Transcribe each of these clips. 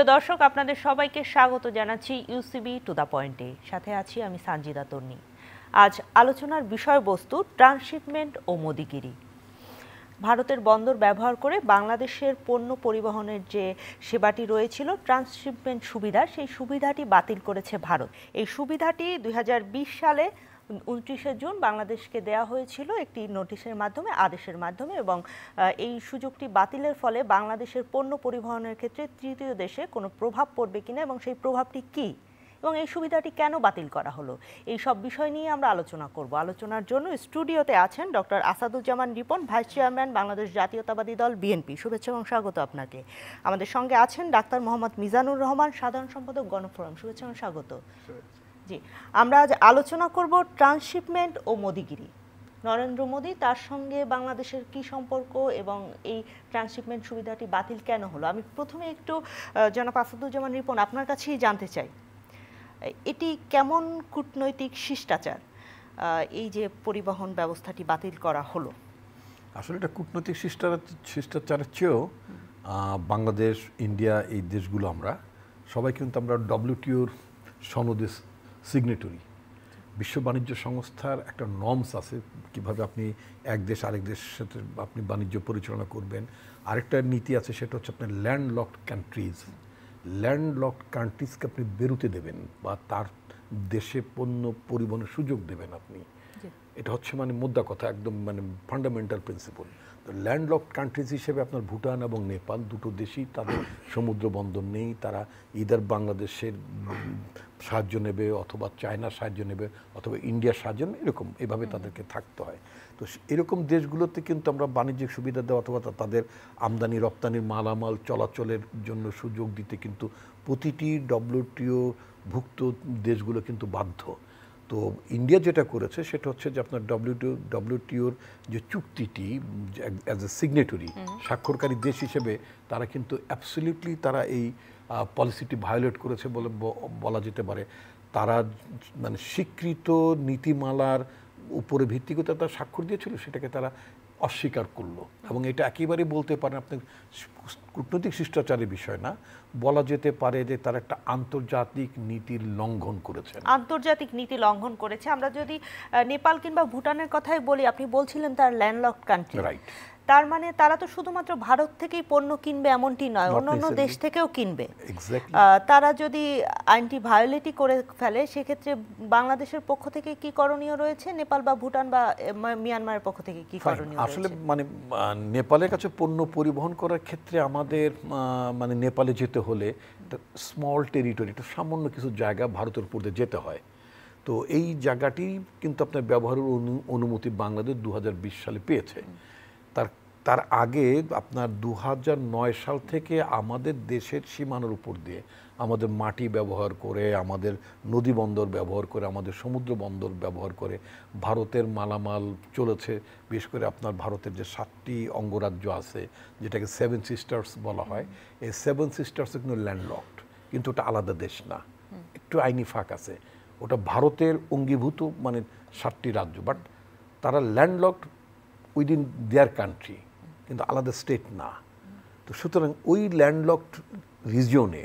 প্রিয় দর্শক, আপনাদের সবাইকে স্বাগত জানাচ্ছি ইউসিবি টু দ্য পয়েন্টে। সাথে আছি আমি সানজিদা তন্নি। আজ আলোচনার বিষয়বস্তু ট্রান্সশিপমেন্ট ও মোদিগিরি। ভারতের বন্দর ব্যবহার করে বাংলাদেশের পণ্য পরিবহনের যে সেবাটি রয়েছিল ট্রান্সশিপমেন্ট সুবিধা, সেই সুবিধাটি বাতিল করেছে ভারত। এই সুবিধাটি 2020 সালে 29শে জুন বাংলাদেশকে দেয়া হয়েছিল একটি নোটিশের মাধ্যমে, আদেশের মাধ্যমে, এবং এই সুযোগটি বাতিলের ফলে বাংলাদেশের পণ্য পরিবহনের ক্ষেত্রে তৃতীয় দেশে কোনো প্রভাব পড়বে কিনা এবং সেই প্রভাবটি কী এবং এই সুবিধাটি কেন বাতিল করা হলো, এই সব বিষয় নিয়ে আমরা আলোচনা করব। আলোচনার জন্য স্টুডিওতে আছেন doctor Asaduzzaman Ripon, vice chairman, Bangladesh জাতীয়তাবাদী দল বিএনপি। শুভেচ্ছা এবং স্বাগত আপনাকে। আমাদের সঙ্গে আছেন ডাক্তার মোহাম্মদ মিজানুর রহমান, সাধারণ সম্পাদক, গণফোরাম। শুভেচ্ছা এবং স্বাগত। জি, আমরা আজ আলোচনা করব ট্রান্সশিপমেন্ট ও মোদিগিরি। নরেন্দ্র মোদি, তার সঙ্গে বাংলাদেশের কি সম্পর্ক এবং এই ট্রান্সশিপমেন্ট সুবিধাটি বাতিল কেন হলো। আমি প্রথমে একটু জনাব আসাদুজ্জামান রিপন আপনার কাছেই জানতে চাই, এটি কেমন কূটনৈতিক শিষ্টাচার এই যে পরিবহন ব্যবস্থাটি বাতিল করা হলো? আসলে এটা কূটনৈতিক শিষ্টাচারের চেয়েও বাংলাদেশ, ইন্ডিয়া, এই দেশগুলো আমরা সবাই কিন্তু আমরা WTOর সনদে সিগনেটরি। বিশ্ব বাণিজ্য সংস্থার একটা নর্মস আছে কিভাবে আপনি এক দেশ আরেক দেশের সাথে আপনি বাণিজ্য পরিচালনা করবেন। আরেকটা নীতি আছে, সেটা হচ্ছে আপনার ল্যান্ডলকড কান্ট্রিজকে আপনি বেরোতে দেবেন বা তার দেশে পণ্য পরিবহনের সুযোগ দেবেন আপনি। এটা হচ্ছে মানে মোদ্দা কথা, একদম মানে ফান্ডামেন্টাল প্রিন্সিপল। তো ল্যান্ডলকড কান্ট্রিজ হিসেবে আপনার ভুটান এবং নেপাল দুটো দেশই, তাদের সমুদ্র বন্দর নেই। তারা ইদার বাংলাদেশের সাহায্য নেবে অথবা চায়নার সাহায্য নেবে অথবা ইন্ডিয়ার সাহায্য নেবে, এভাবে তাদেরকে থাকতে হয়। তো এরকম দেশগুলোতে কিন্তু আমরা বাণিজ্যিক সুবিধা দেওয়া অথবা তাদের আমদানি রপ্তানির মালামাল চলাচলের জন্য সুযোগ দিতে কিন্তু প্রতিটি WTO ভুক্ত দেশগুলো কিন্তু বাধ্য। তো ইন্ডিয়া যেটা করেছে সেটা হচ্ছে যে আপনার WTOর যে চুক্তিটি অ্যাজ এ সিগনেটরি, স্বাক্ষরকারী দেশ হিসেবে তারা কিন্তু অ্যাবসলিউটলি তারা এই পলিসিটি ভায়োলেট করেছে বলে বলা যেতে পারে। তারা মানে স্বীকৃত নীতিমালার উপরে ভিত্তি করে তারা স্বাক্ষর দিয়েছিল, সেটাকে তারা অস্বীকার করলো। এবং এটা একেবারেই বলতে পারেন আপনি কূটনৈতিক শিষ্টাচারের বিষয় না, বলা যেতে পারে যে তারা একটা আন্তর্জাতিক নীতির লঙ্ঘন করেছে। আন্তর্জাতিক নীতি লঙ্ঘন করেছে। আমরা যদি নেপাল কিংবা ভুটানের কথাই বলি, আপনি বলছিলেন তার ল্যান্ডলকড কান্ট্রি, রাইট। তার মানে তারা তো শুধুমাত্র ভারত থেকেই পণ্য কিনবে এমনটি নয়, অন্যান্য দেশ থেকেও কিনবে। তারা যদি আইনটি ভায়োলেটই করে ফেলে, সেক্ষেত্রে বাংলাদেশের পক্ষ থেকে কি করণীয় রয়েছে, নেপাল বা ভুটান বা মিয়ানমারের পক্ষ থেকে কি করণীয় রয়েছে? আসলে মানে নেপালের কাছে পণ্য পরিবহন করার ক্ষেত্রে আমাদের মানে নেপালে যেতে হলে স্মল টেরিটরি, একটা সামান্য কিছু জায়গা ভারতের উপর দিয়ে যেতে হয়। তো এই জায়গাটি কিন্তু আপনার ব্যবহারের অনুমতি বাংলাদেশ 2020 সালে পেয়েছে। তার আগে আপনার 2009 সাল থেকে আমাদের দেশের সীমানার উপর দিয়ে আমাদের মাটি ব্যবহার করে, আমাদের নদী বন্দর ব্যবহার করে, আমাদের সমুদ্র বন্দর ব্যবহার করে ভারতের মালামাল চলেছে। বিশেষ করে আপনার ভারতের যে 7টি অঙ্গরাজ্য আছে, যেটাকে 7 সিস্টার্স বলা হয়, এই 7 সিস্টার্স কিন্তু ল্যান্ডলকড, কিন্তু ওটা আলাদা দেশ না, একটু আইনি ফাঁক আছে। ওটা ভারতের অঙ্গীভূত মানে 7টি রাজ্য, বাট তারা ল্যান্ডলকড উইদিন দেয়ার কান্ট্রি, কিন্তু আলাদা স্টেট না। তো সুতরাং ওই ল্যান্ডলকড রিজিয়নে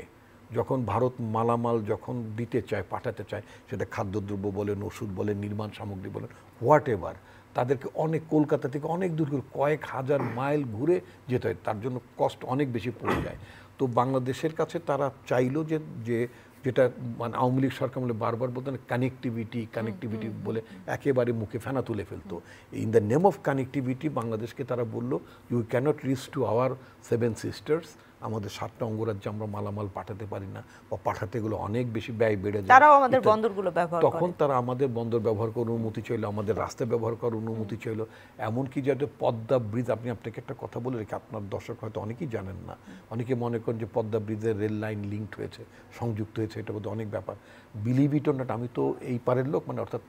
যখন ভারত মালামাল যখন দিতে চায়, পাঠাতে চায়, সেটা খাদ্যদ্রব্য বলেন, ওষুধ বলেন, নির্মাণ সামগ্রী বলেন, হোয়াট এভার, তাদেরকে অনেক কলকাতা থেকে অনেক দূর করে কয়েক হাজার মাইল ঘুরে যেতে হয়, তার জন্য কষ্ট অনেক বেশি পড়ে যায়। তো বাংলাদেশের কাছে তারা চাইলো যে যেটা মানে আওয়ামী লীগ সরকার বলে বারবার বলতেন কানেক্টিভিটি বলে একেবারে মুখে ফেনা তুলে ফেলতো। In the name of connectivity বাংলাদেশকে তারা বলল, you cannot reach to our 7 sisters, আমাদের 7টা অঙ্গরাজ্যে আমরা মালামাল পাঠাতে পারি না, বা পাঠাতে গেলে অনেক বেশি ব্যয় বেড়ে যায়। তারাও আমাদের বন্দরগুলো ব্যবহার করে, তখন তারা আমাদের বন্দর ব্যবহার করার অনুমতি চাইলো, আমাদের রাস্তা ব্যবহার করার অনুমতি চাইলো। এমনকি যাতে পদ্মা ব্রিজ, আপনাকে একটা কথা বলে রেখে, আপনার দর্শক হয়তো অনেকেই জানেন না, অনেকে মনে করেন যে পদ্মা ব্রিজের রেল লাইন লিঙ্কড হয়েছে, সংযুক্ত হয়েছে, এটা বোধহয় অনেক ব্যাপার। বিলিভ ইট অর নট, আমি তো এই পারের লোক, মানে অর্থাৎ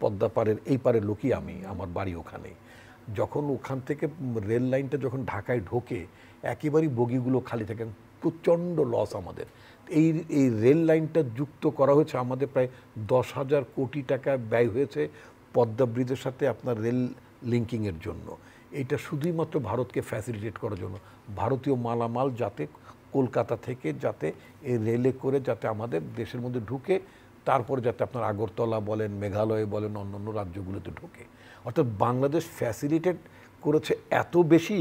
পদ্মা পারের এই পারের লোকই আমি, আমার বাড়ি ওখানেই। যখন ওখান থেকে রেল লাইনটা যখন ঢাকায় ঢোকে, একেবারেই বগিগুলো খালি থাকেন, প্রচণ্ড লস আমাদের। এই রেল লাইনটা যুক্ত করা হয়েছে, আমাদের প্রায় 10,000 কোটি টাকা ব্যয় হয়েছে পদ্মা ব্রিজের সাথে আপনার রেল লিঙ্কিংয়ের জন্য। এটা শুধুই মাত্র ভারতকে ফ্যাসিলিটেট করার জন্য, ভারতীয় মালামাল যাতে কলকাতা থেকে যাতে এই রেলে করে যাতে আমাদের দেশের মধ্যে ঢুকে তারপরে যাতে আপনার আগরতলা বলেন, মেঘালয় বলেন, অন্যান্য রাজ্যগুলোতে ঢোকে। অর্থাৎ বাংলাদেশ ফ্যাসিলিটেট করেছে এত বেশি,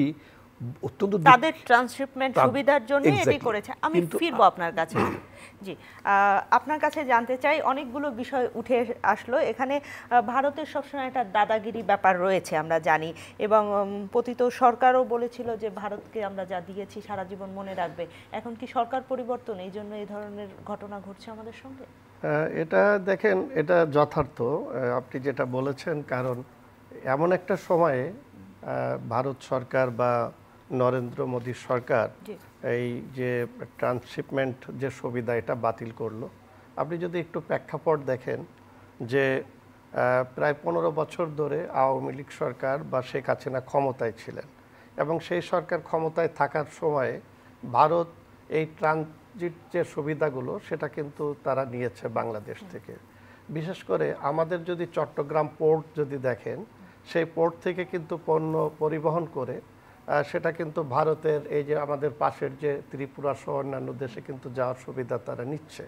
অত্যন্ত তাদের ট্রান্সশিপমেন্ট সুবিধার জন্য এটি করেছে। আমি ফিরবো আপনার কাছে। জি, আপনার কাছে জানতে চাই, অনেকগুলো বিষয় উঠে আসলো এখানে। ভারতের সবসময় একটা দাদাগিরি ব্যাপার রয়েছে আমরা জানি, এবং পতিত সরকারও বলেছিল যে ভারতকে আমরা যা দিয়েছি সারা জীবন মনে রাখবে। এখন কি সরকার পরিবর্তন, এই জন্য এই ধরনের ঘটনা ঘটছে আমাদের সঙ্গে? এটা দেখেন, এটা যথার্থ আপনি যেটা বলেছেন, কারণ এমন একটা সময়ে ভারত সরকার বা নরেন্দ্র মোদী সরকার এই যে ট্রান্সশিপমেন্ট যে সুবিধা এটা বাতিল করলো। আপনি যদি একটু প্রেক্ষাপট দেখেন যে প্রায় 15 বছর ধরে আওয়ামী লীগ সরকার বা শেখ হাসিনা ক্ষমতায় ছিলেন, এবং সেই সরকার ক্ষমতায় থাকার সময়ে ভারত এই ট্রানজিট যে সুবিধাগুলো সেটা কিন্তু তারা নিয়েছে বাংলাদেশ থেকে। বিশেষ করে আমাদের যদি চট্টগ্রাম পোর্ট যদি দেখেন, সেই পোর্ট থেকে কিন্তু পণ্য পরিবহন করে সেটা কিন্তু ভারতের এই যে আমাদের পাশের যে ত্রিপুরা সহ অন্যান্য দেশে কিন্তু যাওয়ার সুবিধা তারা নিচ্ছে।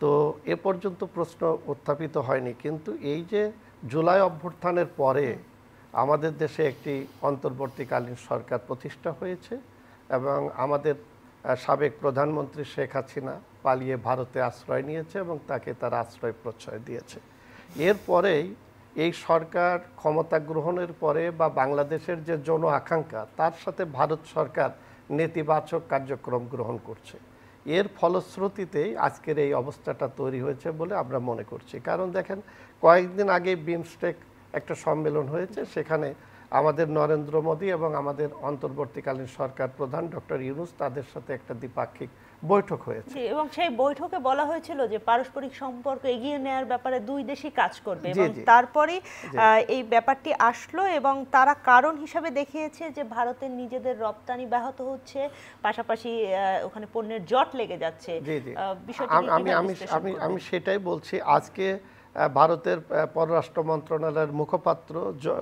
তো এ পর্যন্ত প্রশ্ন উত্থাপিত হয়নি, কিন্তু এই যে জুলাই অভ্যুত্থানের পরে আমাদের দেশে একটি অন্তর্বর্তীকালীন সরকার প্রতিষ্ঠা হয়েছে, এবং আমাদের সাবেক প্রধানমন্ত্রী শেখ হাসিনা পালিয়ে ভারতে আশ্রয় নিয়েছে এবং তাকে তারা আশ্রয় প্রশ্রয় দিয়েছে। এরপরেই এই সরকার ক্ষমতা গ্রহণের পরে বা বাংলাদেশের যে জন আকাঙ্ক্ষা, তার সাথে ভারত সরকার নেতিবাচক কার্যক্রম গ্রহণ করছে। এর ফলশ্রুতিতেই আজকের এই অবস্থাটা তৈরি হয়েছে বলে আমরা মনে করছি। কারণ দেখেন, কয়েকদিন আগে বিমস্টেক একটা সম্মেলন হয়েছে, সেখানে আমাদের নরেন্দ্র মোদী এবং আমাদের অন্তর্বর্তীকালীন সরকার প্রধান ডক্টর ইউনূস তাদের সাথে একটা দ্বিপাক্ষিক বৈঠক হয়েছে, এবং সেই বৈঠকে বলা হয়েছিল যে পারস্পরিক সম্পর্ক এগিয়ে নেওয়ার ব্যাপারে দুই দেশই কাজ করবে, এবং তারপরে এই ব্যাপারটি আসলো, এবং তারা কারণ হিসাবে দেখিয়েছে যে ভারতের নিজেদের রপ্তানি ব্যাহত হচ্ছে, পাশাপাশি ওখানে পণ্যের জট লেগে যাচ্ছে। আমি সেটাই বলছি। আজকে ভারতের পররাষ্ট্র মন্ত্রণালয়ের মুখপাত্র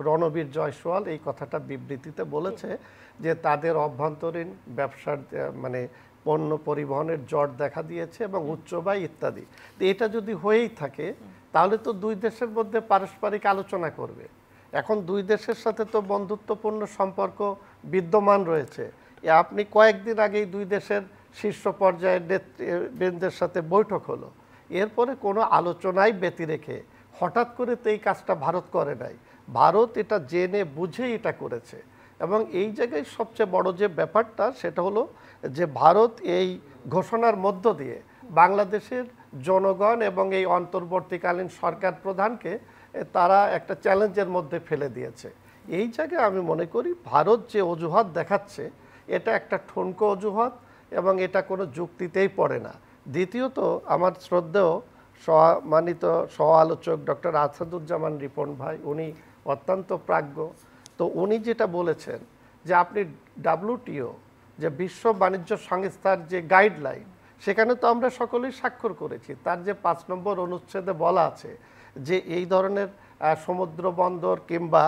রণবীর জয়সওয়াল এই কথাটা বিবৃতিতে বলেছে যে তাদের অভ্যন্তরীণ ব্যবসার মানে পণ্য পরিবহনের জট দেখা দিয়েছে এবং উচ্চ ব্যয় ইত্যাদি। তো এটা যদি হয়েই থাকে তাহলে তো দুই দেশের মধ্যে পারস্পরিক আলোচনা করবে। এখন দুই দেশের সাথে তো বন্ধুত্বপূর্ণ সম্পর্ক বিদ্যমান রয়েছে। আপনি কয়েকদিন আগেই দুই দেশের শীর্ষ পর্যায়ের নেতৃবৃন্দের সাথে বৈঠক হলো, এরপরে কোনো আলোচনাই ব্যতি রেখে হঠাৎ করে তো এই কাজটা ভারত করে নাই। ভারত এটা জেনে বুঝেই এটা করেছে, এবং এই জায়গায় সবচেয়ে বড় যে ব্যাপারটা সেটা হলো যে ভারত এই ঘোষণার মধ্য দিয়ে বাংলাদেশের জনগণ এবং এই অন্তর্বর্তীকালীন সরকার প্রধানকে তারা একটা চ্যালেঞ্জের মধ্যে ফেলে দিয়েছে। এই জায়গায় আমি মনে করি ভারত যে অজুহাত দেখাচ্ছে এটা একটা ঠুনকো অজুহাত, এবং এটা কোনো যুক্তিতেই পড়ে না। দ্বিতীয়ত, আমার শ্রদ্ধেয় সম্মানিত সহ আলোচক ডক্টর আসাদুজ্জামান রিপন ভাই, উনি অত্যন্ত প্রাজ্ঞ। তো উনি যেটা বলেছেন যে আপনি WTO যে বিশ্ব বাণিজ্য সংস্থার যে গাইডলাইন, সেখানে তো আমরা সকলেই স্বাক্ষর করেছি। তার যে 5 নম্বর অনুচ্ছেদে বলা আছে যে এই ধরনের সমুদ্র বন্দর কিংবা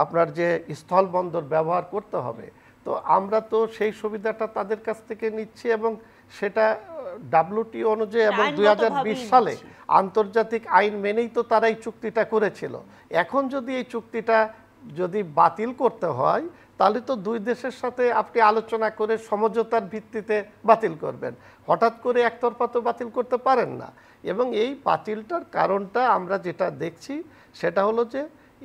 আপনার যে স্থল বন্দর ব্যবহার করতে হবে, তো আমরা তো সেই সুবিধাটা তাদের কাছ থেকে নিচ্ছি, এবং সেটা WTO অনুযায়ী এবং 2020 সালে আন্তর্জাতিক আইন মেনেই তো তারা এই চুক্তিটা করেছিল। এখন যদি এই চুক্তিটা যদি বাতিল করতে হয় তাহলে তো দুই দেশের সাথে আপনি আলোচনা করে সমঝোতার ভিত্তিতে বাতিল করবেন, হঠাৎ করে একতরফা তো বাতিল করতে পারেন না। এবং এই বাতিলটার কারণটা আমরা যেটা দেখছি সেটা হলো যে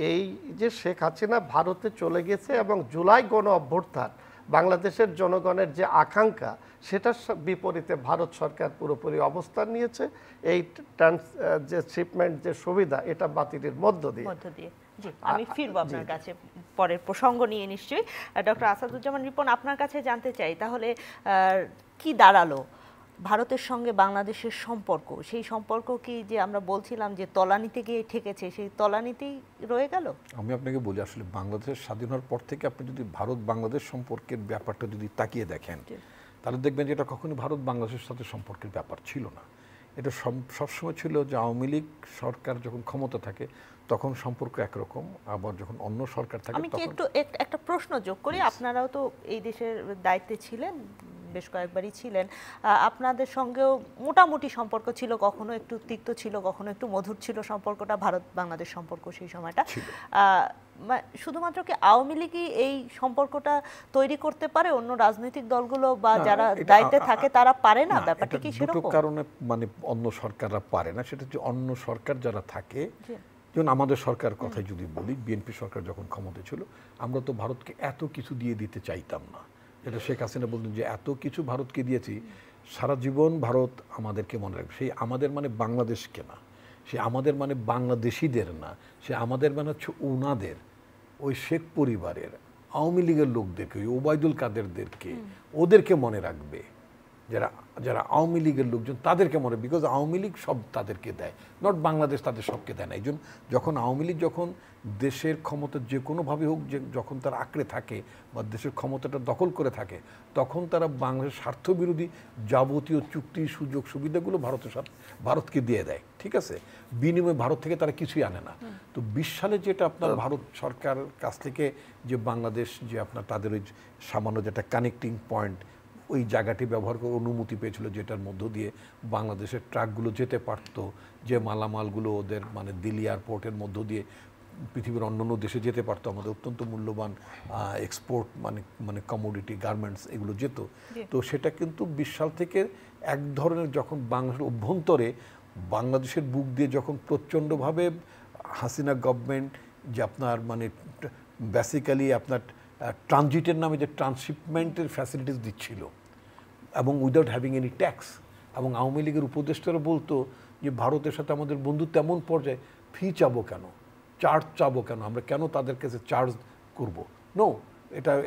এই যে শেখ হাসিনা ভারতে চলে গেছে এবং জুলাই গণ অভ্যুত্থান বাংলাদেশের জনগণের যে আকাঙ্ক্ষা সেটার বিপরীতে ভারত সরকার পুরোপুরি অবস্থান নিয়েছে। এই যে শিপমেন্ট যে সুবিধা এটা বাতিলের মধ্য দিয়ে। জি, আমি ফিরবো আপনার কাছে পরের প্রসঙ্গ নিয়ে নিশ্চয়ই। ডক্টর আসাদুজ্জামান রিপন, আপনার কাছে জানতে চাই তাহলে কি দাঁড়ালো ভারতের সঙ্গে বাংলাদেশের সম্পর্ক? সেই সম্পর্ক কি যে আমরা বলছিলাম যে তলানিতে গিয়ে ঠেকেছে, সেই তলানিতেই রয়ে গেল? আমি আপনাকে বলি, আসলে বাংলাদেশ স্বাধীন হওয়ার পর থেকে আপনি যদি ভারত বাংলাদেশ সম্পর্কের ব্যাপারটা যদি তাকিয়ে দেখেন তাহলে দেখবেন যে এটা কখনোই ভারত বাংলাদেশের সাথে সম্পর্কের ব্যাপার ছিল না। এটা সবসময় ছিল যে আওয়ামী লীগ সরকার যখন ক্ষমতা থাকে তখন সম্পর্ক একরকম, আবার যখন অন্য সরকার থাকে। আমি কি একটু একটা প্রশ্ন যোগ করি, আপনারাও তো এই দেশের দায়িত্বে ছিলেন বেশ কয়েকবারই ছিলেন, আপনাদের সঙ্গেও মোটামুটি সম্পর্ক ছিল, কখনো একটু তিক্ত ছিল, কখনো একটু মধুর ছিল সম্পর্কটা, ভারত বাংলাদেশ সম্পর্ক সেই সময়টা। শুধুমাত্র কি আওয়ামী লীগই এই সম্পর্কটা তৈরি করতে পারে, অন্য রাজনৈতিক দলগুলো বা যারা দায়িত্বে থাকে তারা পারে না? ব্যাপারটা কি সেরকম? দুটো কারণে মানে অন্য সরকাররা পারে না, সেটা হচ্ছে অন্য সরকার যারা থাকে, যেমন আমাদের সরকার কথাই যদি বলি, বিএনপি সরকার যখন ক্ষমতায় ছিল আমরা তো ভারতকে এত কিছু দিয়ে দিতে চাইতাম না। যেটা শেখ হাসিনা বলতেন যে এত কিছু ভারতকে দিয়েছি, সারা জীবন ভারত আমাদেরকে মনে রাখবে। সেই আমাদের মানে বাংলাদেশকে না, সে আমাদের মানে বাংলাদেশিদের না, সে আমাদের মানে হচ্ছে ওনাদের, ওই শেখ পরিবারের আওয়ামী লীগের লোকদেরকে, ওই ওবায়দুল কাদেরদেরকে, ওদেরকে মনে রাখবে। যারা যারা আওয়ামী লীগের লোকজন তাদেরকে মনে, বিকজ আওয়ামী লীগ সব তাদেরকে দেয়, নট বাংলাদেশ তাদের সবকে দেয় না। এই জন্য যখন আওয়ামী লীগ যখন দেশের ক্ষমতা যে কোনোভাবে হোক, যে যখন তারা আঁকড়ে থাকে বা দেশের ক্ষমতাটা দখল করে থাকে, তখন তারা বাংলাদেশের স্বার্থবিরোধী যাবতীয় চুক্তি সুযোগ সুবিধাগুলো ভারতকে দিয়ে দেয়, ঠিক আছে? বিনিময়ে ভারত থেকে তারা কিছুই আনে না। তো 20 সালে যেটা আপনার ভারত সরকার কাছ থেকে যে বাংলাদেশ যে আপনার তাদের ওই সামান্য যেটা কানেক্টিং পয়েন্ট, ওই জায়গাটি ব্যবহার করে অনুমতি পেয়েছিল, যেটার মধ্য দিয়ে বাংলাদেশের ট্রাকগুলো যেতে পারত, যে মালামালগুলো ওদের মানে দিল্লি এয়ারপোর্টের মধ্য দিয়ে পৃথিবীর অন্যান্য দেশে যেতে পারতো, আমাদের অত্যন্ত মূল্যবান এক্সপোর্ট মানে কমোডিটি গার্মেন্টস এগুলো যেত। তো সেটা কিন্তু 20 সাল থেকে এক ধরনের যখন বাংলাদেশের অভ্যন্তরে বাংলাদেশের বুক দিয়ে যখন প্রচণ্ডভাবে হাসিনা গভর্নমেন্ট যে আপনার মানে বেসিক্যালি আপনার ট্রানজিটের নামে যে ট্রান্সশিপমেন্টের ফ্যাসিলিটিস দিচ্ছিল এবং উইদাউট হ্যাভিং এনি ট্যাক্স, এবং আওয়ামী লীগের উপদেষ্টারা বলতো যে ভারতের সাথে আমাদের বন্ধুত্ব এমন পর্যায়ে ফি চাবো কেন, চার্জ চাবো কেন, আমরা কেন তাদের কাছে চার্জ করব? নো,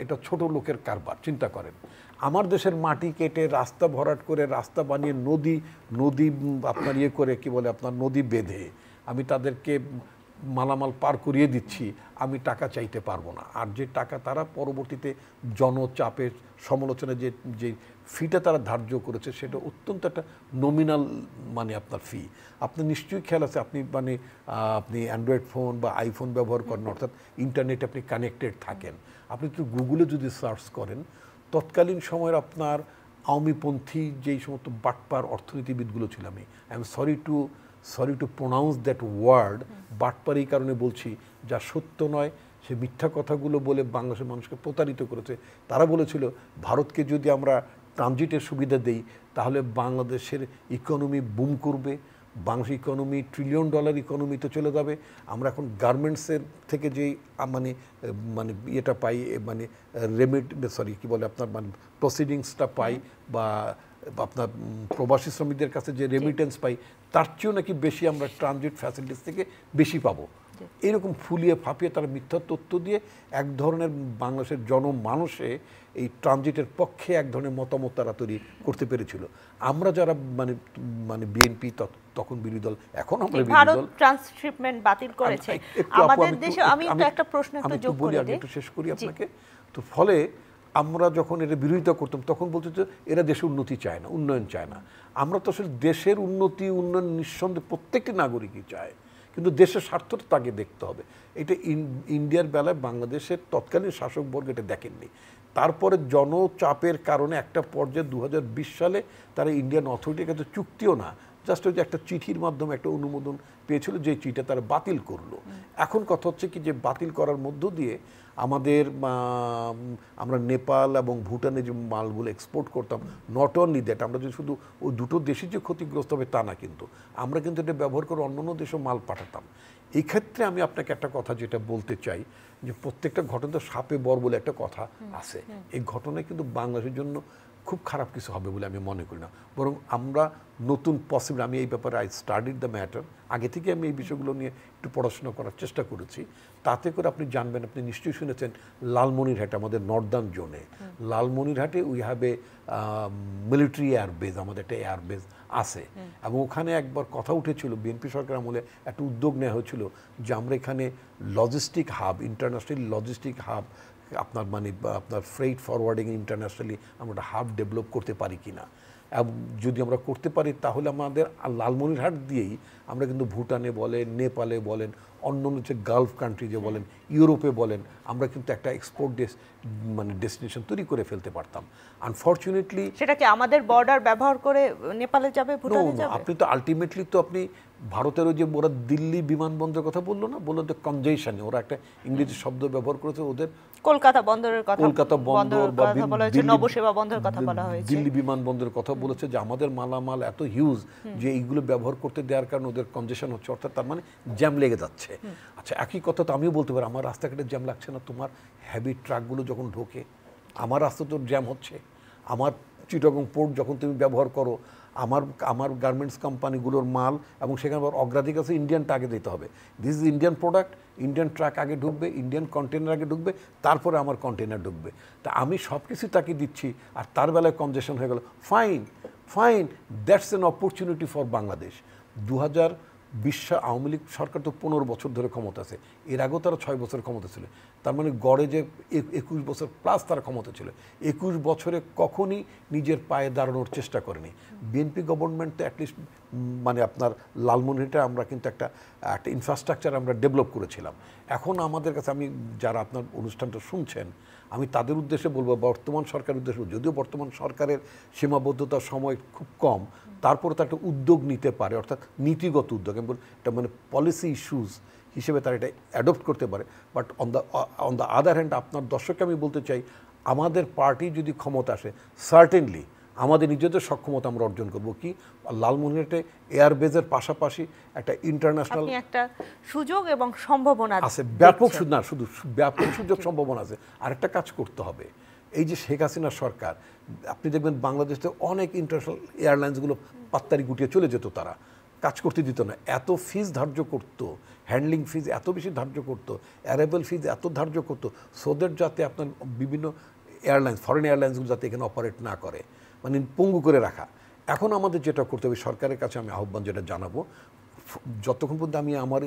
এটা ছোট লোকের কারবার। চিন্তা করেন, আমার দেশের মাটি কেটে রাস্তা ভরাট করে, রাস্তা বানিয়ে নদী আপনার ইয়ে করে কি বলে আপনার নদী বেঁধে আমি তাদেরকে মালামাল পার করিয়ে দিচ্ছি, আমি টাকা চাইতে পারবো না। আর যে টাকা তারা পরবর্তীতে জনচাপের সমালোচনায় যে ফিটা তারা ধার্য করেছে, সেটা অত্যন্ত একটা নমিনাল মানে আপনার ফি। আপনি নিশ্চয়ই খেয়াল আছে, আপনি মানে আপনি অ্যান্ড্রয়েড ফোন বা আইফোন ব্যবহার করেন, অর্থাৎ ইন্টারনেটে আপনি কানেক্টেড থাকেন, আপনি একটু গুগলে যদি সার্চ করেন, তৎকালীন সময়ের আপনার আওয়ামীপন্থী যেই সমস্ত বাটপার অর্থনীতিবিদগুলো ছিল, আমি I am sorry to pronounce that word, বাটপার এই কারণে বলছি যা সত্য নয়, সে মিথ্যা কথাগুলো বলে বাংলাদেশের মানুষকে প্রতারিত করেছে। তারা বলেছিল ভারতকে যদি আমরা ট্রানজিটের সুবিধা দেই তাহলে বাংলাদেশের ইকোনমি বুম করবে, বাংলাদেশ ইকোনমি $1 ট্রিলিয়ন ইকোনমিতে চলে যাবে। আমরা এখন গার্মেন্টসের থেকে যেই মানে মানে ইয়েটা পাই, মানে কি বলে আপনার মানে প্রসিডিংসটা পাই, বা আপনার প্রবাসী শ্রমিকদের কাছে যে রেমিটেন্স পাই, তার চেয়েও নাকি বেশি আমরা ট্রানজিট ফ্যাসিলিটিস থেকে বেশি পাবো। এইরকম ফুলিয়ে ফাঁপিয়ে তারা মিথ্যা তথ্য দিয়ে এক ধরনের বাংলাদেশের জনমানসে এই ট্রানজিটের পক্ষে এক ধরনের মতামত তারা তৈরি করতে পেরেছিল। আমরা যারা মানে মানে বিএনপি তখন বিরোধী দল, এখন আমরা বিরোধী দল, ট্রান্সশিপমেন্ট বাতিল করেছে আমাদের দেশে। আমি তো একটা প্রশ্ন একটু যোগ করে দিই, একটু শেষ করি আপনাকে। তো ফলে আমরা যখন এটা বিরোধিতা করতাম তখন বলতে যে এরা দেশের উন্নতি চায় না, উন্নয়ন চায় না। আমরা তো আসলে দেশের উন্নয়ন নিঃসন্দেহে প্রত্যেকটি নাগরিকই চায়, কিন্তু দেশের স্বার্থটা তাকে দেখতে হবে। এটা ইন্ডিয়ার বেলায় বাংলাদেশের তৎকালীন শাসকবর্গ এটা দেখেননি। তারপরে জনচাপের কারণে একটা পর্যায়ে 2020 সালে তারা ইন্ডিয়ান অথরিটির কাছে চুক্তিও না, জাস্ট ওই যে একটা চিঠির মাধ্যমে একটা অনুমোদন পেয়েছিল, যে চিঠিটা তারা বাতিল করলো। এখন কথা হচ্ছে কি যে বাতিল করার মধ্য দিয়ে আমরা নেপাল এবং ভুটানে যে মালগুলো এক্সপোর্ট করতাম, নট অনলি দ্যাট, আমরা যদি শুধু ওই দুটো দেশে যে ক্ষতিগ্রস্ত হবে তা না, কিন্তু আমরা কিন্তু এটা ব্যবহার করে অন্যান্য দেশেও মাল পাঠাতাম। এই ক্ষেত্রে আমি আপনাকে একটা কথা যেটা বলতে চাই, যে প্রত্যেকটা ঘটনা তো সাপে বর বলে একটা কথা আছে। এই ঘটনায় কিন্তু বাংলাদেশের জন্য খুব খারাপ কিছু হবে বলে আমি মনে করি না, বরং আমরা নতুন পসিবল, আমি এই ব্যাপারে আই স্টাডিড দ্য ম্যাটার, আগে থেকে আমি এই বিষয়গুলো নিয়ে একটু পড়াশোনা করার চেষ্টা করেছি। তাতে করে আপনি জানবেন, আপনি নিশ্চয়ই শুনেছেন লালমনিরহাট, আমাদের নর্দার্ন জোনে লালমনিরহাটে we have a military airbase, আমাদের একটা এয়ারবেজ আছে। এবং ওখানে একবার কথা উঠেছিল, বিএনপি সরকার আমলে একটা উদ্যোগ নেওয়া হয়েছিল যে আমরা এখানে logistic hub, international logistic hub, আপনার মানে আপনার ফ্রেইট ফরওয়ার্ডিং ইন্টারন্যাশনালি আমরা একটা হাব ডেভেলপ করতে পারি কিনা। যদি আমরা করতে পারি তাহলে আমাদের লালমনিরহাট দিয়েই আমরা কিন্তু ভুটানে বলেন, নেপালে বলেন, অন্য যে গালফ কান্ট্রি যে বলেন, ইউরোপে বলেন, আমরা কিন্তু একটা এক্সপোর্ট মানে ডেস্টিনেশন তৈরি করে ফেলতে পারতাম। আনফর্চুনেটলি সেটা কি আমাদের বর্ডার ব্যবহার করে নেপালে যাবে, ভুটানে যাবে? আপনি তো আলটিমেটলি তো আপনি ভারতের ওই যে ওরা দিল্লি বিমানবন্দরের কথা বললো না, বললো যে কনজেশনে, ওরা একটা ইংরেজি শব্দ ব্যবহার করেছে, ওদের কলকাতা বন্দরের কথা, কলকাতা বন্দর বা বলা হয়েছে, নবসেবা বন্দরের কথা বলা হয়েছে, দিল্লি বিমানবন্দরের কথা বলেছে যে আমাদের মালামাল এত হিউজ যে এইগুলো ব্যবহার করতে দেওয়ার কারণে ওদের কনজেশন হচ্ছে, অর্থাৎ তার মানে জ্যাম লেগে যাচ্ছে। আচ্ছা, একই কথা তো আমিও বলতে পারি, আমার রাস্তাঘাটে জ্যাম লাগছে না তোমার হেভি ট্রাকগুলো যখন ঢোকে, আমার রাস্তা তো জ্যাম হচ্ছে। আমার চিটাগং পোর্ট যখন তুমি ব্যবহার করো, আমার গার্মেন্টস কোম্পানিগুলোর মাল, এবং সেখানে অগ্রাধিকার আছে ইন্ডিয়ানটা আগে দিতে হবে। This is Indian product, Indian truck আগে ঢুকবে, ইন্ডিয়ান কন্টেনার আগে ঢুকবে, তারপরে আমার কন্টেনার ঢুকবে। তা আমি সব কিছু তাকে দিচ্ছি, আর তার বেলায় কনজেশন হয়ে গেল। Fine fine, that's an opportunity for Bangladesh. 2020 Awami League সরকার তো 15 বছর ধরে ক্ষমতা আছে, এর আগেও তারা 6 বছর ক্ষমতা ছিল, তার মানে গড়ে যে 21 বছর প্লাস তারা ক্ষমতা ছিল। 21 বছরে কখনই নিজের পায়ে দাঁড়ানোর চেষ্টা করেনি। বিএনপি গভর্নমেন্ট তো অ্যাটলিস্ট মানে আপনার লালমনিরহাটে আমরা কিন্তু একটা ইনফ্রাস্ট্রাকচার আমরা ডেভেলপ করেছিলাম। এখন আমাদের কাছে, আমি যারা আপনার অনুষ্ঠানটা শুনছেন, আমি তাদের উদ্দেশ্যে বলবো, বর্তমান সরকারের উদ্দেশ্যে, যদিও বর্তমান সরকারের সীমাবদ্ধতার সময় খুব কম, তারপরে তো একটা উদ্যোগ নিতে পারে, অর্থাৎ নীতিগত উদ্যোগ, আমি বলি এটা মানে পলিসি ইস্যুস হিসেবে তারা এটা অ্যাডপ্ট করতে পারে। But on the other hand, আপনার দর্শককে আমি বলতে চাই, আমাদের পার্টি যদি ক্ষমতা আসে, সার্টেনলি আমাদের নিজেদের সক্ষমতা আমরা অর্জন করব। কি, লালমনিরহাটে এয়ারবেজের পাশাপাশি একটা ইন্টারন্যাশনাল একটা সুযোগ এবং সম্ভাবনা আছে, ব্যাপক না শুধু ব্যাপক সুযোগ সম্ভাবনা আছে। আরেকটা কাজ করতে হবে, এই যে শেখ হাসিনা সরকার, আপনি দেখবেন বাংলাদেশে অনেক ইন্টারন্যাশনাল এয়ারলাইন্সগুলো পাত্তারি গুটিয়ে চলে যেত, তারা কাজ করতে দিত না, এত ফিজ ধার্য করতো, হ্যান্ডলিং ফিজ এত বেশি ধার্য করতো, অ্যারাইভাল ফিজ এত ধার্য করতো, সোদের যাতে আপনার বিভিন্ন এয়ারলাইন্স, ফরেন এয়ারলাইন্সগুলো যাতে এখানে অপারেট না করে, মানে পঙ্গু করে রাখা। এখন আমাদের যেটা করতে হবে, সরকারের কাছে আমি আহ্বান যেটা জানাবো, যতক্ষণ পর্যন্ত আমি আমার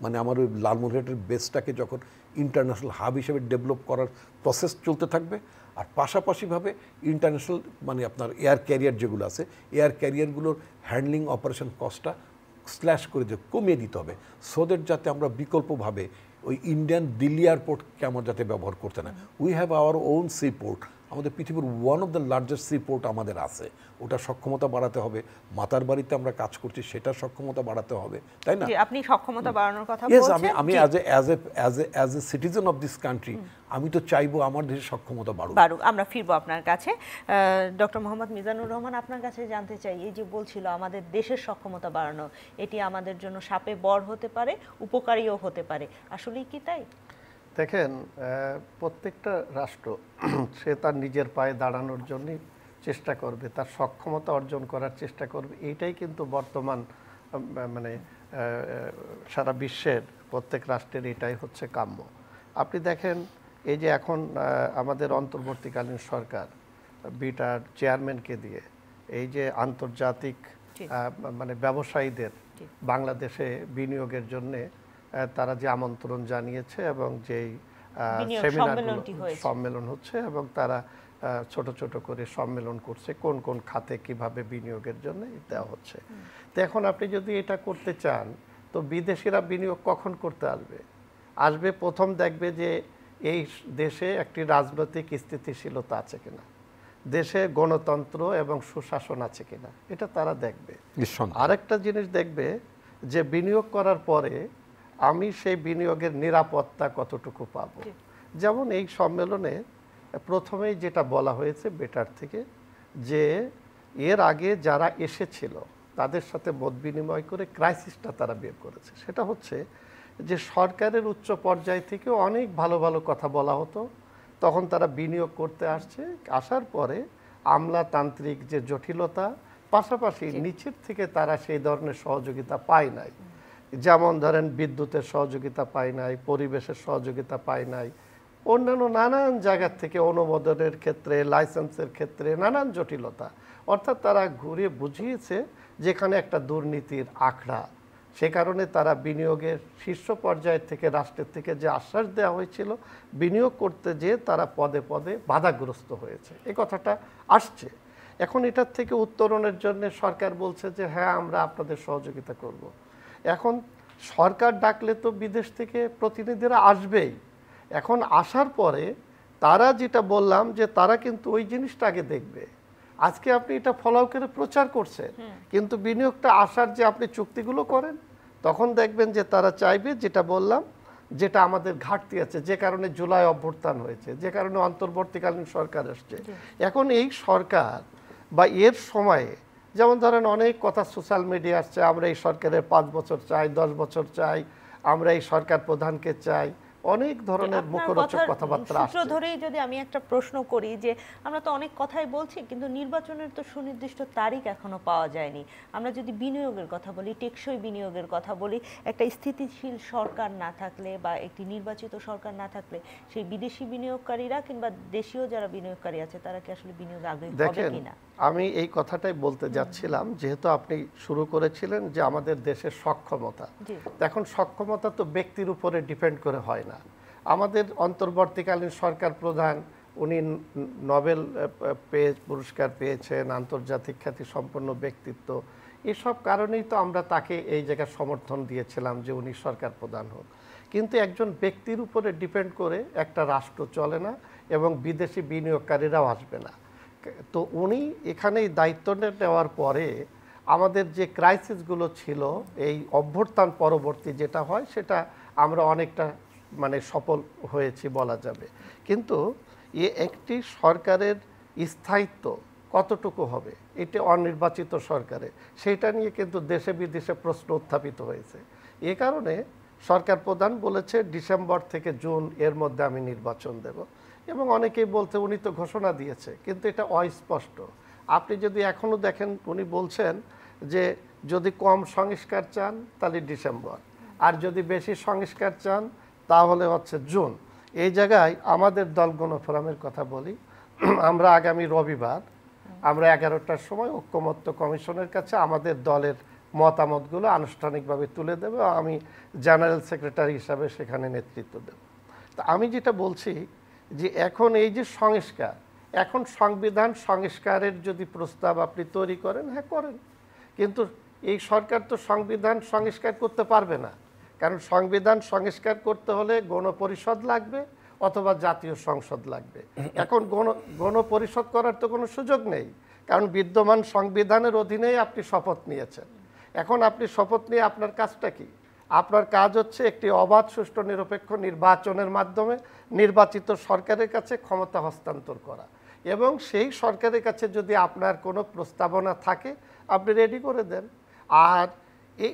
মানে আমার ওই লালমনিরহাটের বেসটাকে যখন ইন্টারন্যাশনাল হাব হিসেবে ডেভেলপ করার প্রসেস চলতে থাকবে, আর পাশাপাশিভাবে ইন্টারন্যাশনাল মানে আপনার এয়ার ক্যারিয়ার যেগুলো আছে, এয়ার ক্যারিয়ারগুলোর হ্যান্ডলিং অপারেশন কস্টটা স্ল্যাশ করে কমিয়ে দিতে হবে, সোদের যাতে আমরা বিকল্পভাবে ওই ইন্ডিয়ান দিল্লি এয়ারপোর্টকে আমরা যাতে ব্যবহার করতে না। We have our own sea port, আমাদের পৃথিবীর one of the largest sea port আমাদের আছে, ওটা সক্ষমতা বাড়াতে হবে। মাতার বাড়িতে আমরা কাজ করছি, সেটার সক্ষমতা বাড়াতে হবে, তাই না? আপনি সক্ষমতা বাড়ানোর কথা বলছেন। আমি as a citizen of this country, আমি তো চাইবো আমার দেশের সক্ষমতা বাড়ুক। আমরা ফিরবো আপনার কাছে। ডক্টর মোহাম্মদ মিজানুর রহমান, আপনার কাছে জানতে চাই, এই যে বলছিল আমাদের দেশের সক্ষমতা বাড়ানো, এটি আমাদের জন্য সাপে বর হতে পারে, উপকারীও হতে পারে, আসলেই কি তাই? দেখেন, প্রত্যেকটা রাষ্ট্র সে তার নিজের পায়ে দাঁড়ানোর জন্যই চেষ্টা করবে, তার সক্ষমতা অর্জন করার চেষ্টা করবে। এইটাই কিন্তু বর্তমান মানে সারা বিশ্বের প্রত্যেক রাষ্ট্রের এটাই হচ্ছে কাম্য। আপনি দেখেন, এই যে এখন আমাদের অন্তর্বর্তীকালীন সরকার বিটার চেয়ারম্যানকে দিয়ে এই যে আন্তর্জাতিক মানে ব্যবসায়ীদের বাংলাদেশে বিনিয়োগের জন্যে তারা যে আমন্ত্রণ জানিয়েছে এবং যেই সেমিনারগুলো সম্মেলন হচ্ছে, এবং তারা ছোট ছোট করে সম্মেলন করছে কোন কোন খাতে কিভাবে বিনিয়োগের জন্য দেওয়া হচ্ছে। তো এখন আপনি যদি এটা করতে চান, তো বিদেশিরা বিনিয়োগ কখন করতে আসবে প্রথম দেখবে যে এই দেশে একটি রাজনৈতিক স্থিতিশীলতা আছে কিনা, দেশে গণতন্ত্র এবং সুশাসন আছে কিনা, এটা তারা দেখবে। আরেকটা জিনিস দেখবে যে বিনিয়োগ করার পরে আমি সেই বিনিয়োগের নিরাপত্তা কতটুকু পাবো। যেমন এই সম্মেলনে প্রথমেই যেটা বলা হয়েছে বেটার থেকে, যে এর আগে যারা এসেছিল তাদের সাথে মত বিনিময় করে ক্রাইসিসটা তারা বের করেছে। সেটা হচ্ছে যে সরকারের উচ্চ পর্যায় থেকে অনেক ভালো ভালো কথা বলা হতো, তখন তারা বিনিয়োগ করতে আসার পরে আমলাতান্ত্রিক যে জটিলতা, পাশাপাশি নিচের থেকে তারা সেই ধরনের সহযোগিতা পায় নাই। যেমন ধরেন বিদ্যুতের সহযোগিতা পায় নাই, পরিবেশের সহযোগিতা পায় নাই, অন্যান্য নানান জায়গার থেকে অনুমোদনের ক্ষেত্রে, লাইসেন্সের ক্ষেত্রে নানান জটিলতা। অর্থাৎ তারা ঘুরে বুঝিয়েছে যেখানে একটা দুর্নীতির আখড়া। সে কারণে তারা বিনিয়োগের শীর্ষ পর্যায়ের থেকে, রাষ্ট্রের থেকে যে আশ্বাস দেওয়া হয়েছিল বিনিয়োগ করতে যেয়ে তারা পদে পদে বাধাগ্রস্ত হয়েছে, এই কথাটা আসছে। এখন এটার থেকে উত্তরণের জন্য সরকার বলছে যে হ্যাঁ, আমরা আপনাদের সহযোগিতা করব। এখন সরকার ডাকলে তো বিদেশ থেকে প্রতিনিধিরা আসবেই। এখন আসার পরে তারা যেটা বললাম যে তারা কিন্তু ওই জিনিসটা আগে দেখবে। আজকে আপনি এটা ফলো করে প্রচার করছেন, কিন্তু বিনিয়োগটা আসার যে আপনি চুক্তিগুলো করেন তখন দেখবেন যে তারা চাইবে যেটা বললাম, যেটা আমাদের ঘাটতি আছে, যে কারণে জুলাই অভ্যুত্থান হয়েছে, যে কারণে অন্তর্বর্তীকালীন সরকার আসছে। এখন এই সরকার বা এর সময়ে যেমন ধরেন অনেক কথা সোশ্যাল মিডিয়া আসছে, আমরা এই সরকারের 5 বছর চাই, 10 বছর চাই, আমরা এই সরকার প্রধানকে চাই, অনেক ধরনের মুখরোচক কথাবার্তা আসছে। সূত্র ধরেই যদি আমি একটা প্রশ্ন করি যে আমরা তো অনেক কথাই বলছি, কিন্তু নির্বাচনের তো সুনির্দিষ্ট তারিখ এখনো পাওয়া যায়নি। আমরা যদি বিনিয়োগের কথা বলি, টেকসই বিনিয়োগের কথা বলি, একটা স্থিতিশীল সরকার না থাকলে বা একটি নির্বাচিত সরকার না থাকলে সেই বিদেশি বিনিয়োগকারীরা কিংবা দেশীয় যারা বিনিয়োগকারী আছে তারা কি আসলে বিনিয়োগে আগ্রহী হবে কিনা? আমি এই কথাটাই বলতে যাচ্ছিলাম, যেহেতু আপনি শুরু করেছিলেন যে আমাদের দেশের সক্ষমতা, এখন সক্ষমতা তো ব্যক্তির উপরে ডিপেন্ড করে হয় না। আমাদের অন্তর্বর্তীকালীন সরকার প্রধান, উনি নোবেল পুরস্কার পেয়েছেন, আন্তর্জাতিক খ্যাতি সম্পন্ন ব্যক্তিত্ব, এসব কারণেই তো আমরা তাকে এই জায়গায় সমর্থন দিয়েছিলাম যে উনি সরকার প্রধান হোক। কিন্তু একজন ব্যক্তির উপরে ডিপেন্ড করে একটা রাষ্ট্র চলে না এবং বিদেশি বিনিয়োগকারীরাও আসবে না। তো উনি এখানেই দায়িত্ব নেওয়ার পরে আমাদের যে ক্রাইসিসগুলো ছিল, এই অভ্যুত্থান পরবর্তী যেটা হয়, সেটা আমরা অনেকটা মানে সফল হয়েছি বলা যাবে। কিন্তু একটি সরকারের স্থায়িত্ব কতটুকু হবে, এটি অনির্বাচিত সরকারে, সেটা নিয়ে কিন্তু দেশে বিদেশে প্রশ্ন উত্থাপিত হয়েছে। এ কারণে সরকার প্রধান বলেছে ডিসেম্বর থেকে জুন এর মধ্যে আমি নির্বাচন দেব, এবং অনেকেই বলতে উনি তো ঘোষণা দিয়েছে, কিন্তু এটা অস্পষ্ট। আপনি যদি এখনও দেখেন, উনি বলছেন যে যদি কম সংস্কার চান তাহলে ডিসেম্বর, আর যদি বেশি সংস্কার চান তাহলে হচ্ছে জুন। এই জায়গায় আমাদের দল গণফোরামের কথা বলি, আমরা আগামী রবিবার আমরা 11টার সময় ঐক্যমত্য কমিশনের কাছে আমাদের দলের মতামতগুলো আনুষ্ঠানিকভাবে তুলে দেব। আমি জেনারেল সেক্রেটারি হিসাবে সেখানে নেতৃত্ব দেব। তা আমি যেটা বলছি যে এখন এই যে সংস্কার, এখন সংবিধান সংস্কারের যদি প্রস্তাব আপনি তৈরি করেন, হ্যাঁ করেন, কিন্তু এই সরকার তো সংবিধান সংস্কার করতে পারবে না, কারণ সংবিধান সংস্কার করতে হলে গণপরিষদ লাগবে অথবা জাতীয় সংসদ লাগবে। এখন গণপরিষদ করার তো কোনো সুযোগ নেই, কারণ বিদ্যমান সংবিধানের অধীনেই আপনি শপথ নিয়েছেন। এখন আপনি শপথ নিয়ে আপনার কাজটা কি? আপনার কাজ হচ্ছে একটি অবাধ, সুষ্ঠু, নিরপেক্ষ নির্বাচনের মাধ্যমে নির্বাচিত সরকারের কাছে ক্ষমতা হস্তান্তর করা, এবং সেই সরকারের কাছে যদি আপনার কোনো প্রস্তাবনা থাকে আপনি রেডি করে দেন। আর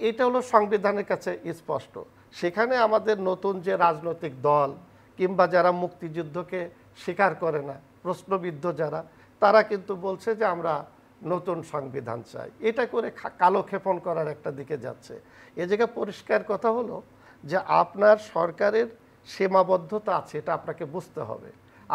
এটা হলো সংবিধানের কাছে স্পষ্ট। সেখানে আমাদের নতুন যে রাজনৈতিক দল কিংবা যারা মুক্তিযুদ্ধকে স্বীকার করে না, প্রশ্নবিদ্ধ যারা, তারা কিন্তু বলছে যে আমরা নতুন সংবিধান চাই। এটা করে কালক্ষেপণ করার একটা দিকে যাচ্ছে। এ জায়গায় পরিষ্কার কথা হলো যে আপনার সরকারের সীমাবদ্ধতা আছে, এটা আপনাকে বুঝতে হবে।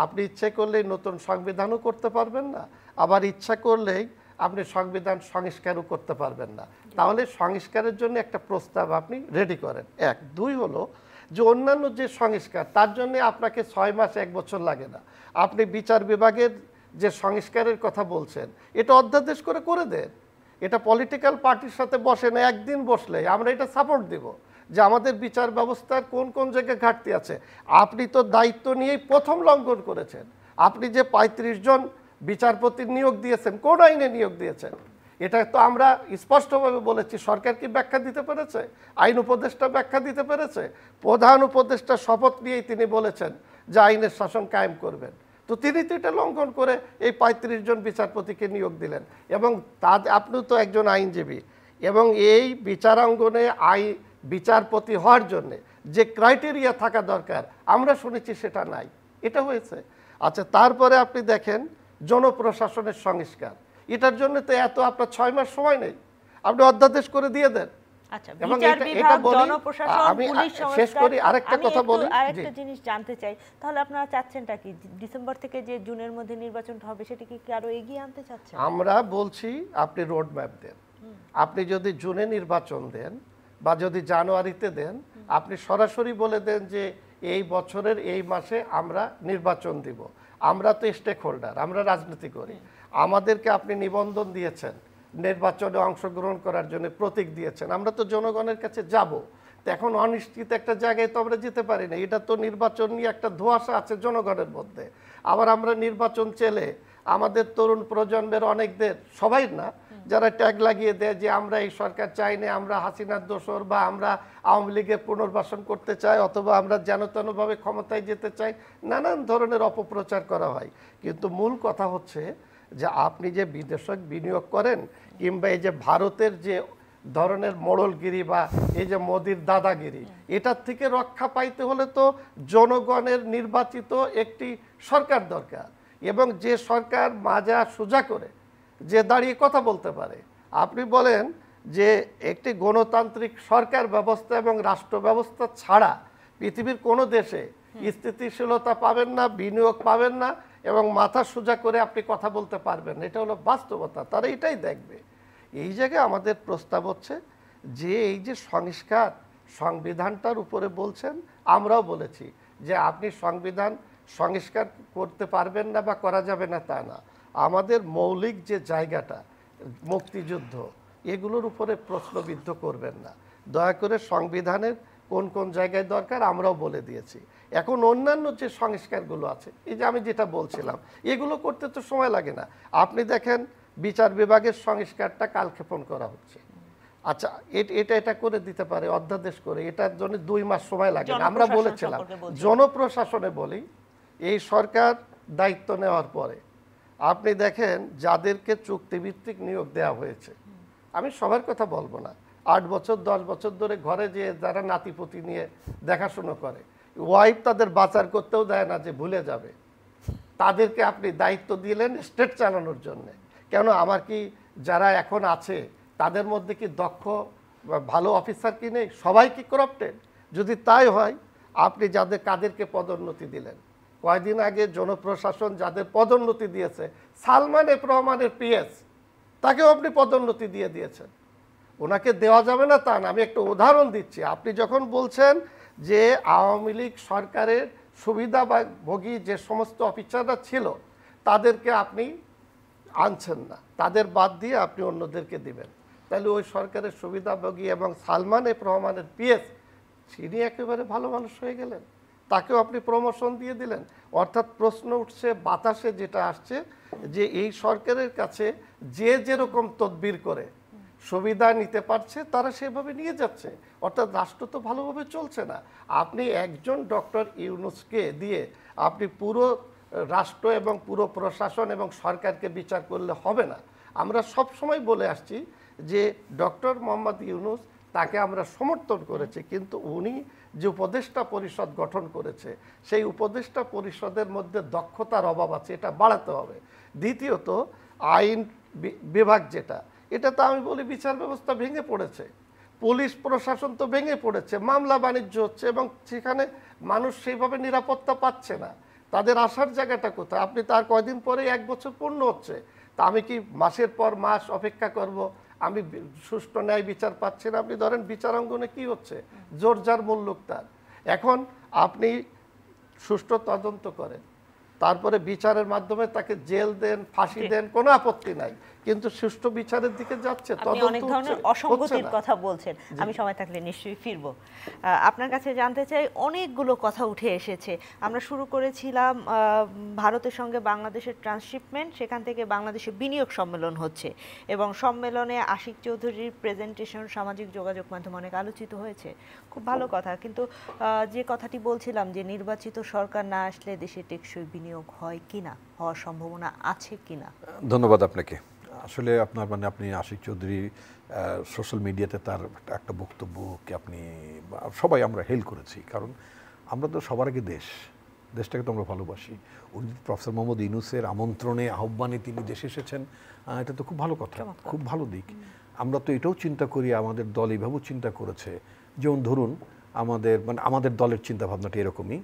আপনি ইচ্ছে করলেই নতুন সংবিধানও করতে পারবেন না, আবার ইচ্ছা করলেই আপনি সংবিধান সংস্কারও করতে পারবেন না। তাহলে সংস্কারের জন্য একটা প্রস্তাব আপনি রেডি করেন। 1 2 হলো যে অন্যান্য যে সংস্কার, তার জন্য আপনাকে 6 মাস 1 বছর লাগে না। আপনি বিচার বিভাগের যে সংস্কারের কথা বলছেন, এটা অধ্যাদেশ করে দেন। এটা পলিটিক্যাল পার্টির সাথে বসে না, একদিন বসলে আমরা এটা সাপোর্ট দেব যে আমাদের বিচার ব্যবস্থার কোন কোন জায়গায় ঘাটতি আছে। আপনি তো দায়িত্ব নিয়েই প্রথম লঙ্ঘন করেছেন। আপনি যে 35 জন বিচারপতির নিয়োগ দিয়েছেন, কোন আইনে নিয়োগ দিয়েছেন? এটা তো আমরা স্পষ্টভাবে বলেছি। সরকার কি ব্যাখ্যা দিতে পেরেছে? আইন উপদেষ্টা ব্যাখ্যা দিতে পেরেছে? প্রধান উপদেষ্টা শপথ নিয়েই তিনি বলেছেন যে আইনের শাসন কায়েম করবেন। তো তিনি তো এটা লঙ্ঘন করে এই 35 জন বিচারপতিকে নিয়োগ দিলেন। এবং আপনি তো একজন আইনজীবী, এবং এই বিচারাঙ্গনে বিচারপতি হওয়ার জন্যে যে ক্রাইটেরিয়া থাকা দরকার আমরা শুনেছি সেটা নাই, এটা হয়েছে। আচ্ছা, তারপরে আপনি দেখেন জনপ্রশাসনের সংস্কার, এটার জন্য তো এত আপনার 6 মাস সময় নেই, আপনি অধ্যাদেশ করে দিয়ে দেন। আচ্ছা, বিচার বিভাগ, জনপ্রশাসন, পুলিশ সংস্কার, আরেকটা কথা বলি, আরেকটা জিনিস জানতে চাই, তাহলে আপনারা চাচ্ছেনটা কি? ডিসেম্বর থেকে যে জুনের মধ্যে নির্বাচনটা হবে সেটা কি আরো এগিয়ে আনতে চাচ্ছেন? আমরা বলছি আপনি রোড ম্যাপ দেন। আপনি যদি জুনে নির্বাচন দেন বা যদি জানুয়ারিতে দেন, আপনি সরাসরি বলে দেন যে এই বছরের এই মাসে আমরা নির্বাচন দিব। আমরা তো স্টেক হোল্ডার, আমরা রাজনীতি করি, আমাদেরকে আপনি নিবন্ধন দিয়েছেন নির্বাচনে অংশগ্রহণ করার জন্য, প্রতীক দিয়েছেন, আমরা তো জনগণের কাছে যাব। তো এখন অনিশ্চিত একটা জায়গায় তো আমরা যেতে পারি না। এটা তো নির্বাচন নিয়ে একটা ধোঁয়াশা আছে জনগণের মধ্যে। আবার আমরা নির্বাচন চেলে আমাদের তরুণ প্রজন্মের অনেকদের, সবাই না, যারা ট্যাগ লাগিয়ে দেয় যে আমরা এই সরকার চাই না, আমরা হাসিনার দোসর, বা আমরা আওয়ামী লীগের পুনর্বাসন করতে চাই, অথবা আমরা যেন তেনভাবে ক্ষমতায় যেতে চাই, নানান ধরনের অপপ্রচার করা হয়। কিন্তু মূল কথা হচ্ছে যে আপনি যে বিদেশে বিনিয়োগ করেন, কিংবা এই যে ভারতের যে ধরনের মোড়লগিরি বা এই যে মোদির দাদাগিরি, এটার থেকে রক্ষা পাইতে হলে তো জনগণের নির্বাচিত একটি সরকার দরকার, এবং যে সরকার মাজা সোজা করে যে দাঁড়িয়ে কথা বলতে পারে। আপনি বলেন যে একটি গণতান্ত্রিক সরকার ব্যবস্থা এবং রাষ্ট্র ব্যবস্থা ছাড়া পৃথিবীর কোনো দেশে স্থিতিশীলতা পাবেন না, বিনিয়োগ পাবেন না, এবং মাথা সোজা করে আপনি কথা বলতে পারবেন না। এটা হলো বাস্তবতা, তারা এটাই দেখবে। এই জায়গায় আমাদের প্রস্তাব হচ্ছে যে এই যে সংস্কার, সংবিধানটার উপরে বলছেন, আমরাও বলেছি যে আপনি সংবিধান সংস্কার করতে পারবেন না বা করা যাবে না তা না, আমাদের মৌলিক যে জায়গাটা মুক্তিযুদ্ধ, এগুলোর উপরে প্রশ্নবিদ্ধ করবেন না। দয়া করে সংবিধানের কোন কোন জায়গায় দরকার আমরাও বলে দিয়েছি। এখন অন্যান্য যে সংস্কারগুলো আছে, এই যে আমি যেটা বলছিলাম, এগুলো করতে তো সময় লাগে না। আপনি দেখেন বিচার বিভাগের সংস্কারটা কালক্ষেপণ করা হচ্ছে। আচ্ছা, এটা করে দিতে পারে অধ্যাদেশ করে, এটার জন্য 2 মাস সময় লাগে না। আমরা বলেছিলাম জনপ্রশাসনে বলি, এই সরকার দায়িত্ব নেওয়ার পরে আপনি দেখেন যাদেরকে চুক্তিভিত্তিক নিয়োগ দেওয়া হয়েছে, আমি সবার কথা বলবো না, 8 বছর 10 বছর ধরে ঘরে যে যারা নাতিপুতি নিয়ে দেখাশুনো করে, ওয়াইফ তাদের বাঁচার করতেও দেয় না যে ভুলে যাবে, তাদেরকে আপনি দায়িত্ব দিলেন স্টেট চালানোর জন্য। কেন আমার কি যারা এখন আছে তাদের মধ্যে কি দক্ষ ভালো অফিসার কি নেই? সবাই কি করাপ্টেড? যদি তাই হয়, আপনি কাদেরকে পদোন্নতি দিলেন? কয়েকদিন আগে জনপ্রশাসন যাদের পদোন্নতি দিয়েছে, সালমান এফ রহমানের পিএস, তাকেও আপনি পদোন্নতি দিয়ে দিয়েছেন। ওনাকে দেওয়া যাবে না তা না, আমি একটা উদাহরণ দিচ্ছি। আপনি যখন বলছেন যে আওয়ামী লীগ সরকারের সুবিধাভোগী যে সমস্ত অফিসাররা ছিল তাদেরকে আপনি আনছেন না, তাদের বাদ দিয়ে আপনি অন্যদেরকে দিবেন, তাহলে ওই সরকারের সুবিধাভোগী এবং সালমান এফ রহমানের পিএস, তিনি একেবারে ভালো মানুষ হয়ে গেলেন, তাকেও আপনি প্রমোশন দিয়ে দিলেন। অর্থাৎ প্রশ্ন উঠছে, বাতাসে যেটা আসছে, যে এই সরকারের কাছে যে যেরকম তদবির করে সুবিধা নিতে পারছে তারা সেভাবে নিয়ে যাচ্ছে। অর্থাৎ রাষ্ট্র তো ভালোভাবে চলছে না। আপনি একজন ডক্টর ইউনূসকে দিয়ে আপনি পুরো রাষ্ট্র এবং পুরো প্রশাসন এবং সরকারকে বিচার করলে হবে না। আমরা সব সময় বলে আসছি যে ডক্টর মোহাম্মদ ইউনূস, তাকে আমরা সমর্থন করেছি, কিন্তু উনি যে উপদেষ্টা পরিষদ গঠন করেছে, সেই উপদেষ্টা পরিষদের মধ্যে দক্ষতার অভাব আছে, এটা বাড়াতে হবে। দ্বিতীয়ত, আইন বিভাগ যেটা, এটা তো আমি বলি বিচার ব্যবস্থা ভেঙে পড়েছে, পুলিশ প্রশাসন তো ভেঙে পড়েছে, মামলা বাণিজ্য হচ্ছে এবং সেখানে মানুষ সেইভাবে নিরাপত্তা পাচ্ছে না। তাদের আসার জায়গাটা কোথায়? আপনি তার কয়দিন পরে 1 বছর পূর্ণ হচ্ছে, তা আমি কি মাসের পর মাস অপেক্ষা করব? আমি সুষ্ঠু ন্যায় বিচার পাচ্ছি না। আপনি ধরেন বিচারাঙ্গনে কি হচ্ছে, জোর যার মুল্লুক তার। এখন আপনি সুষ্ঠু তদন্ত করেন, তারপরে বিচারের মাধ্যমে তাকে জেল দেন, ফাঁসি দেন, কোনো আপত্তি নাই, কিন্তু সুষ্ঠু বিচারের দিকে যাচ্ছে। আপনি অনেক ধরনের অসঙ্গতির কথা বলছেন, আমি সময় থাকলে নিশ্চয়ই ফিরবো। আপনার কাছে জানতে চাই, অনেকগুলো কথা উঠে এসেছে। আমরা শুরু করেছিলাম ভারতের সঙ্গে বাংলাদেশের ট্রান্সশিপমেন্ট, সেখান থেকে বাংলাদেশে বিনিয়োগ সম্মেলন হচ্ছে, এবং সম্মেলনে আশিক চৌধুরীর প্রেজেন্টেশন সামাজিক যোগাযোগ মাধ্যমে অনেক আলোচিত হয়েছে, খুব ভালো কথা। কিন্তু যে কথাটি বলছিলাম যে নির্বাচিত সরকার না আসলে দেশে টেকসই বিনিয়োগ হয় কিনা, হওয়ার সম্ভাবনা আছে কিনা? ধন্যবাদ আপনাকে। আসলে আপনি আশিক চৌধুরী সোশ্যাল মিডিয়াতে তার একটা বক্তব্যকে আপনি সবাই আমরা হেল করেছি, কারণ আমরা তো সবার আগে দেশটাকে তো আমরা ভালোবাসি। উনি প্রফেসর মোহাম্মদ ইউনূসের আমন্ত্রণে আহ্বানে তিনি দেশে এসেছেন, এটা তো খুব ভালো কথা, খুব ভালো দিক। আমরা তো এটাও চিন্তা করি, আমাদের দল এইভাবেও চিন্তা করেছে, যেমন ধরুন আমাদের দলের চিন্তা ভাবনাটা এরকমই।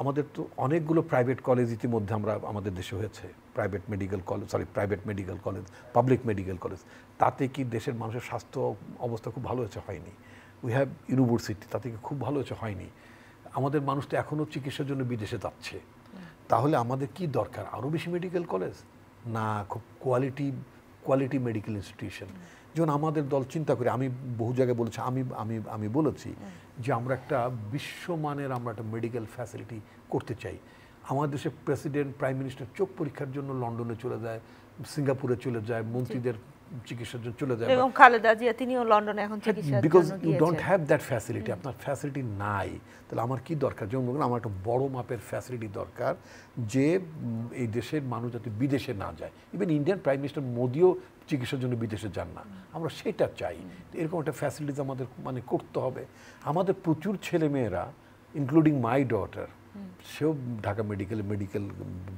আমাদের তো অনেকগুলো প্রাইভেট কলেজ ইতিমধ্যে আমাদের দেশে হয়েছে, private medical college, public medical college. তাতে কি দেশের মানুষের স্বাস্থ্য অবস্থা খুব ভালো হয়েছে? হয়নি। উই হ্যাভ ইউনিভার্সিটি, তাতে কি খুব ভালো হয়েছে? হয়নি। আমাদের মানুষ তো এখনও চিকিৎসার জন্য বিদেশে যাচ্ছে। তাহলে আমাদের কি দরকার? আরও বেশি মেডিকেল কলেজ, না খুব কোয়ালিটি কোয়ালিটি মেডিকেল ইনস্টিটিউশন। যেমন আমাদের দল চিন্তা করে, আমি বহু জায়গায় বলেছি, আমি বলেছি যে আমরা একটা বিশ্বমানের আমরা একটা মেডিকেল ফ্যাসিলিটি করতে চাই। আমাদের দেশে প্রেসিডেন্ট, প্রাইম মিনিস্টার চোখ পরীক্ষার জন্য লন্ডনে চলে যায়, সিঙ্গাপুরে চলে যায়, মন্ত্রীদের চিকিৎসার জন্য চলে যায়। এবং খালেদা জিয়া তিনিও লন্ডনে এখন চিকিৎসার জন্য বিকজ গিয়েছেন। You don't have that facility, আপনার ফ্যাসিলিটি নাই। তাহলে আমার কি দরকার? যেমন বলুন, আমার একটা বড় মাপের ফ্যাসিলিটি দরকার যে এই দেশের মানুষ যাতে বিদেশে না যায়। ইভেন ইন্ডিয়ান প্রাইম মিনিস্টার মোদিও চিকিৎসার জন্য বিদেশে যান না, আমরা সেটা চাই। এরকম একটা ফ্যাসিলিটিস আমাদের মানে করতে হবে। আমাদের প্রচুর ছেলেমেয়েরা, ইনক্লুডিং মাই ডটার, সেও ঢাকা মেডিকেল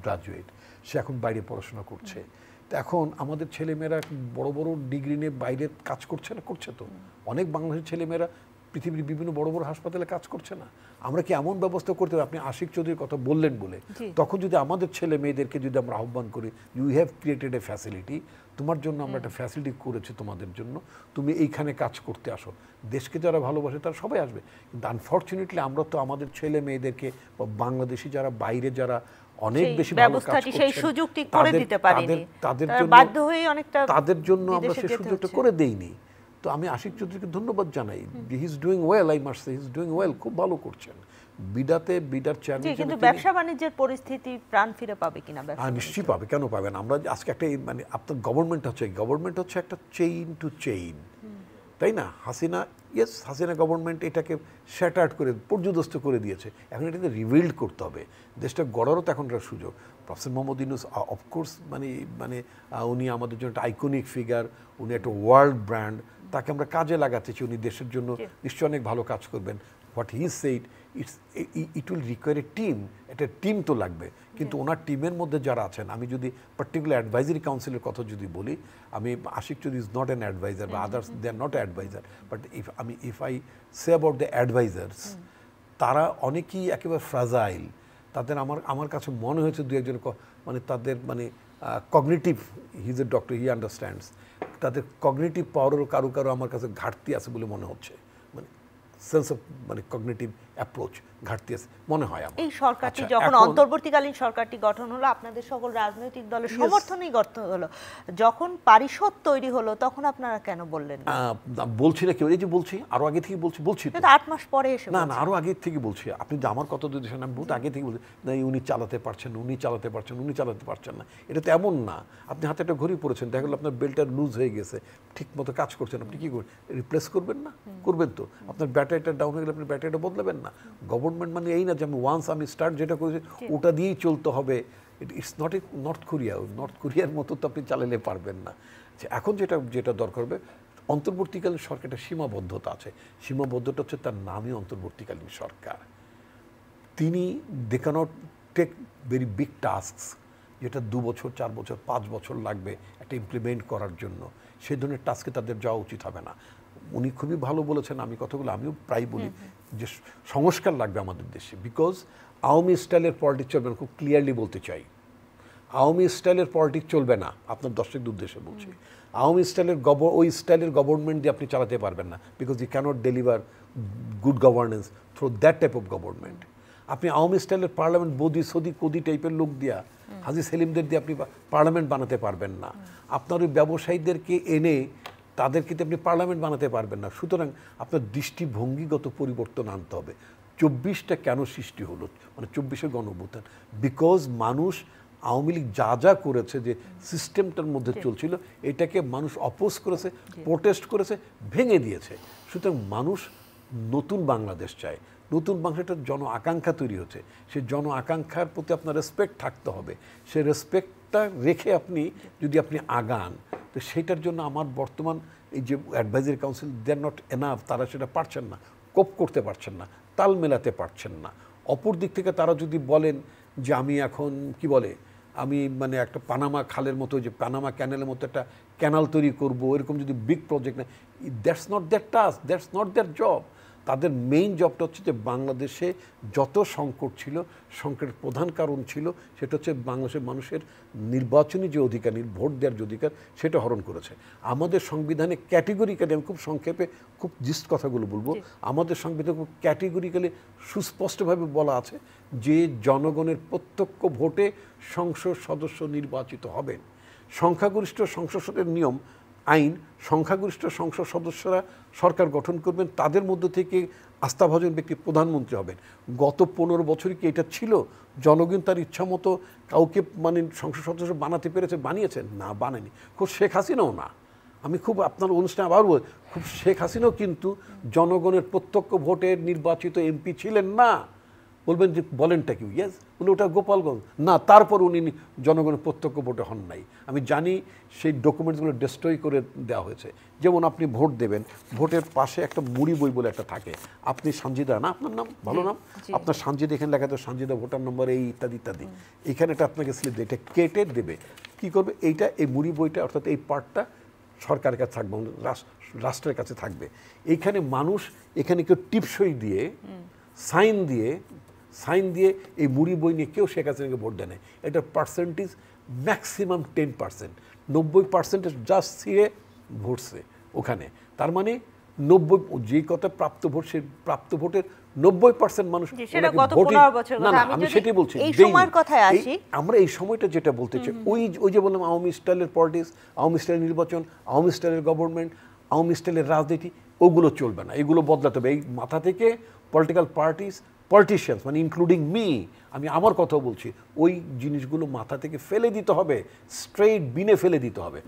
গ্রাজুয়েট, সে এখন বাইরে পড়াশোনা করছে। তো এখন আমাদের ছেলেমেয়েরা বড় বড় ডিগ্রি নিয়ে বাইরে কাজ করছে না? করছে তো। অনেক বাংলাদেশের ছেলেমেয়েরা পৃথিবীর বিভিন্ন বড় বড় হাসপাতালে কাজ করছে না? আমরা কি এমন ব্যবস্থা করতে হবে? আপনি আশিক চৌধুরীর কথা বললেন বলে, তখন যদি আমাদের ছেলে মেয়েদেরকে যদি আমরা আহ্বান করি, you have created a facility, তোমার জন্য আমরা একটা ফ্যাসিলিটি করেছি তোমাদের জন্য, তুমি এইখানে কাজ করতে আসো। দেশকে যারা ভালোবাসে তারা সবাই আসবে। কিন্তু আনফর্চুনেটলি আমরা তো আমাদের ছেলে মেয়েদেরকে, বা বাংলাদেশি যারা বাইরে যারা অনেক বেশি ভালো কাজ করছেন, সেই সুযোগটি করে দিতে পারিনি, তাদের জন্য বাধ্য হয়ে অনেকটা তাদের জন্য আমরা সেই সুযোগটা করে দেইনি। তো আমি আশিক চৌধুরীকে ধন্যবাদ জানাই, he is doing well, I must say he is doing well, খুব ভালো করছেন। বিডার চেয়ারম্যান, কিন্তু ব্যবসা বাণিজ্যের পরিস্থিতি প্রাণ ফিরে পাবে কিনা? নিশ্চয়ই পাবে, কেন পাবে না? আমরা আজকে একটা মানে আপনার গভর্নমেন্ট হচ্ছে একটা চেইন টু চেইন, তাই না? হাসিনা গভর্নমেন্ট এটাকে শ্যাটার্ড করে পর্যদস্ত করে দিয়েছে। এখন এটাকে রিবিল্ড করতে হবে, দেশটা গড়ারও তো এখন একটা সুযোগ। প্রফেসর মোহাম্মদ ইউনূস অফকোর্স মানে উনি আমাদের জন্য একটা আইকনিক ফিগার, উনি একটা ওয়ার্ল্ড ব্র্যান্ড, তাকে আমরা কাজে লাগাতে চাই। উনি দেশের জন্য নিশ্চয়ই অনেক ভালো কাজ করবেন। What he said, it will require a team, একটা টিম তো লাগবে। কিন্তু ওনার টিমের মধ্যে যারা আছেন, আমি যদি পার্টিকুলার অ্যাডভাইজারি কাউন্সিলের কথা যদি বলি, আমি Ashik Chowdhury is not an adviser, বা others they are not adviser, but if I say about the advisers, তারা অনেকেই একেবারে ফ্রাজাইল। তাদের আমার কাছে মনে হয়েছে দু একজন মানে তাদের মানে cognitive, he is a doctor, he understands, তাদের কগনিটিভ পাওয়ারও কারো আমার কাছে ঘাটতি আছে বলে মনে হচ্ছে। মানে সেন্স অফ মানে কগনিটিভ অ্যাপ্রোচ ঘাটতি আছে মনে হয় আমার। এই সরকারটি যখন অন্তর্বর্তীকালীন সরকারটি গঠন হলো, আপনাদের সকল রাজনৈতিক দলের সমর্থনেই গঠন হলো, যখন পারিষদ তৈরি হলো তখন আপনারা কেন বললেন? বলছি না কেউ, এই যে বলছি, আরো আগে থেকে বলছি তো 8 মাস পরে এসে না আরো আগে থেকে বলছি। আপনি যে আমার কথা যদি আমি বহুত আগে থেকে বলছি, না উনি চালাতে পারছেন না, এটা তো এমন না। আপনি হাতে একটা ঘড়ি পড়েছেন, দেখা গেলো আপনার বেল্টটা লুজ হয়ে গেছে, ঠিক মতো কাজ করছেন, আপনি কি করবেন? রিপ্লেস করবেন না? করবেন তো। আপনার ব্যাটারিটা ডাউন হয়ে গেলে আপনি ব্যাটারিটা বদলাবেন না? গভর্নমেন্ট মানে এই না যে আমি ওয়ান্স আমি স্টার্ট যেটা করেছি ওটা দিয়েই চলতে হবে। ইটস নট এ নর্থ কোরিয়ার মতো তো আপনি চালালে পারবেন না। এখন যেটা দরকার হবে, অন্তর্বর্তীকালীন সরকার একটা সীমাবদ্ধতা আছে। সীমাবদ্ধতা হচ্ছে তার নামই অন্তর্বর্তীকালীন সরকার। They cannot take very big tasks, যেটা 2 বছর 4 বছর 5 বছর লাগবে একটা ইমপ্লিমেন্ট করার জন্য। সেই ধরনের টাস্কে তাদের যাওয়া উচিত হবে না। উনি খুবই ভালো বলেছেন, আমিও প্রায় বলি যে সংস্কার লাগবে আমাদের দেশে। বিকজ আওয়ামী স্টাইলের পলিটিক্স চলবে না, খুব ক্লিয়ারলি বলতে চাই। আওয়ামী স্টাইলের পলিটিক্স চলবে না, আপনার দর্শকদের উদ্দেশ্যে বলছি। আওয়ামী ওই স্টাইলের গভর্নমেন্ট দিয়ে আপনি চালাতে পারবেন না, because you cannot deliver good governance through that type of government. আপনি আওয়ামী স্টাইলের পার্লামেন্ট কদি টাইপের লোক দিয়া, হাজী সেলিমদের দিয়ে আপনি পার্লামেন্ট বানাতে পারবেন না। আপনার ওই ব্যবসায়ীদেরকে এনে তাদেরকে আপনি পার্লামেন্ট বানাতে পারবেন না। সুতরাং আপনার দৃষ্টিভঙ্গিগত পরিবর্তন আনতে হবে। 24টা কেন সৃষ্টি হলো, মানে 24শে গণঅভ্যুত্থান, বিকজ মানুষ আওয়ামী লীগ যা করেছে, যে সিস্টেমটার মধ্যে চলছিল, এটাকে মানুষ অপোজ করেছে, প্রোটেস্ট করেছে, ভেঙে দিয়েছে। সুতরাং মানুষ নতুন বাংলাদেশ চায়, নতুন বাংলাদেশের জন আকাঙ্ক্ষা তৈরি হচ্ছে। সেই জন আকাঙ্ক্ষার প্রতি আপনার রেসপেক্ট থাকতে হবে। সেই রেসপেক্টটা রেখে যদি আপনি আগান, তো সেটার জন্য আমার বর্তমান এই যে advisory council, they are not enough, তারা সেটা পারছেন না, কোপ করতে পারছেন না, তাল মেলাতে পারছেন না। অপর দিক থেকে তারা যদি বলেন যে আমি এখন আমি মানে একটা পানামা খালের মতো, যে পানামা ক্যানেলের মতো একটা ক্যানাল তৈরি করব, এরকম যদি বিগ প্রজেক্ট না, that's not their task, that's not their job. তাদের মেইন জবটা হচ্ছে যে বাংলাদেশে যত সংকট ছিল, সংকটের প্রধান কারণ ছিল সেটা হচ্ছে বাংলাদেশের মানুষের নির্বাচনী যে অধিকার, ভোট দেওয়ার যে অধিকার, সেটা হরণ করেছে। আমাদের সংবিধানে ক্যাটেগরিক্যালি, আমি খুব সংক্ষেপে খুব জিস্ট কথাগুলো বলবো, আমাদের সংবিধানে খুব ক্যাটেগরিক্যালি সুস্পষ্টভাবে বলা আছে যে জনগণের প্রত্যক্ষ ভোটে সংসদ সদস্য নির্বাচিত হবেন। সংখ্যাগরিষ্ঠ সংসদের নিয়ম আইন, সংখ্যাগরিষ্ঠ সংসদ সদস্যরা সরকার গঠন করবেন, তাদের মধ্য থেকে আস্থাভাজন ব্যক্তি প্রধানমন্ত্রী হবেন। গত 15 বছরই কি এটা ছিল? জনগণ তার ইচ্ছা মতো কাউকে মানে সংসদ সদস্য বানাতে পেরেছে, বানিয়েছেন? না, বানায়নি। খুব শেখ হাসিনাও না। আমি খুব আপনার অনুষ্ঠানে আবার বল, খুব শেখ হাসিনাও কিন্তু জনগণের প্রত্যক্ষ ভোটে নির্বাচিত এমপি ছিলেন না। বলবেন যে বলেনটা কি? ইয়েস, বলে ওটা গোপালগঞ্জ না, তারপর উনি জনগণের প্রত্যক্ষ ভোটে হন নাই। আমি জানি সেই ডকুমেন্টসগুলো ডিস্ট্রয় করে দেওয়া হয়েছে। যেমন আপনি ভোট দেবেন, ভোটের পাশে একটা মুড়ি বই বলে একটা থাকে, আপনি সানজিদা না আপনার নাম, ভালো নাম, আপনার সানজিদা এখানে লেখা তো সানজিদা ভোটার নম্বর এই ইত্যাদি ইত্যাদি, এখানে এটা আপনাকে স্লিপ দেয়, এটা কেটে দেবে। কী করবে? এইটা এই মুড়ি বইটা অর্থাৎ এই পার্টটা সরকারের কাছে থাকবে, রাষ্ট্রের কাছে থাকবে। এইখানে মানুষ এখানে কেউ টিপসই দিয়ে সাইন দিয়ে এই মুড়ি বই নিয়ে কেউ শেখ হাসিনাকে ভোট দেয় না। এটার পার্সেন্টেজ ম্যাক্সিমাম 10%, 90% জাস্ট ছিঁড়ে ভোটছে ওখানে। তার মানে 90, যে কথা প্রাপ্ত ভোট, সেই প্রাপ্ত ভোটের 90% মানুষ। না না, আমি সেটাই বলছি, আমরা এই সময়টা যেটা বলতে চাই, ওই যে বললাম আওয়ামী স্টাইলের পলিটিক্স, আওয়ামী স্টাইলের নির্বাচন, আওয়ামী স্টাইলের গভর্নমেন্ট, আওয়ামী স্টাইলের রাজনীতি, ওগুলো চলবে না, এগুলো বদলাতে হবে। এই মাথা থেকে পলিটিক্যাল পলিটিশিয়ানস মানে ইনক্লুডিং মি, আমি আমার কথা বলছি, ওই জিনিসগুলো মাথা থেকে ফেলে দিতে হবে, স্ট্রেইট বিনে ফেলে দিতে হবে।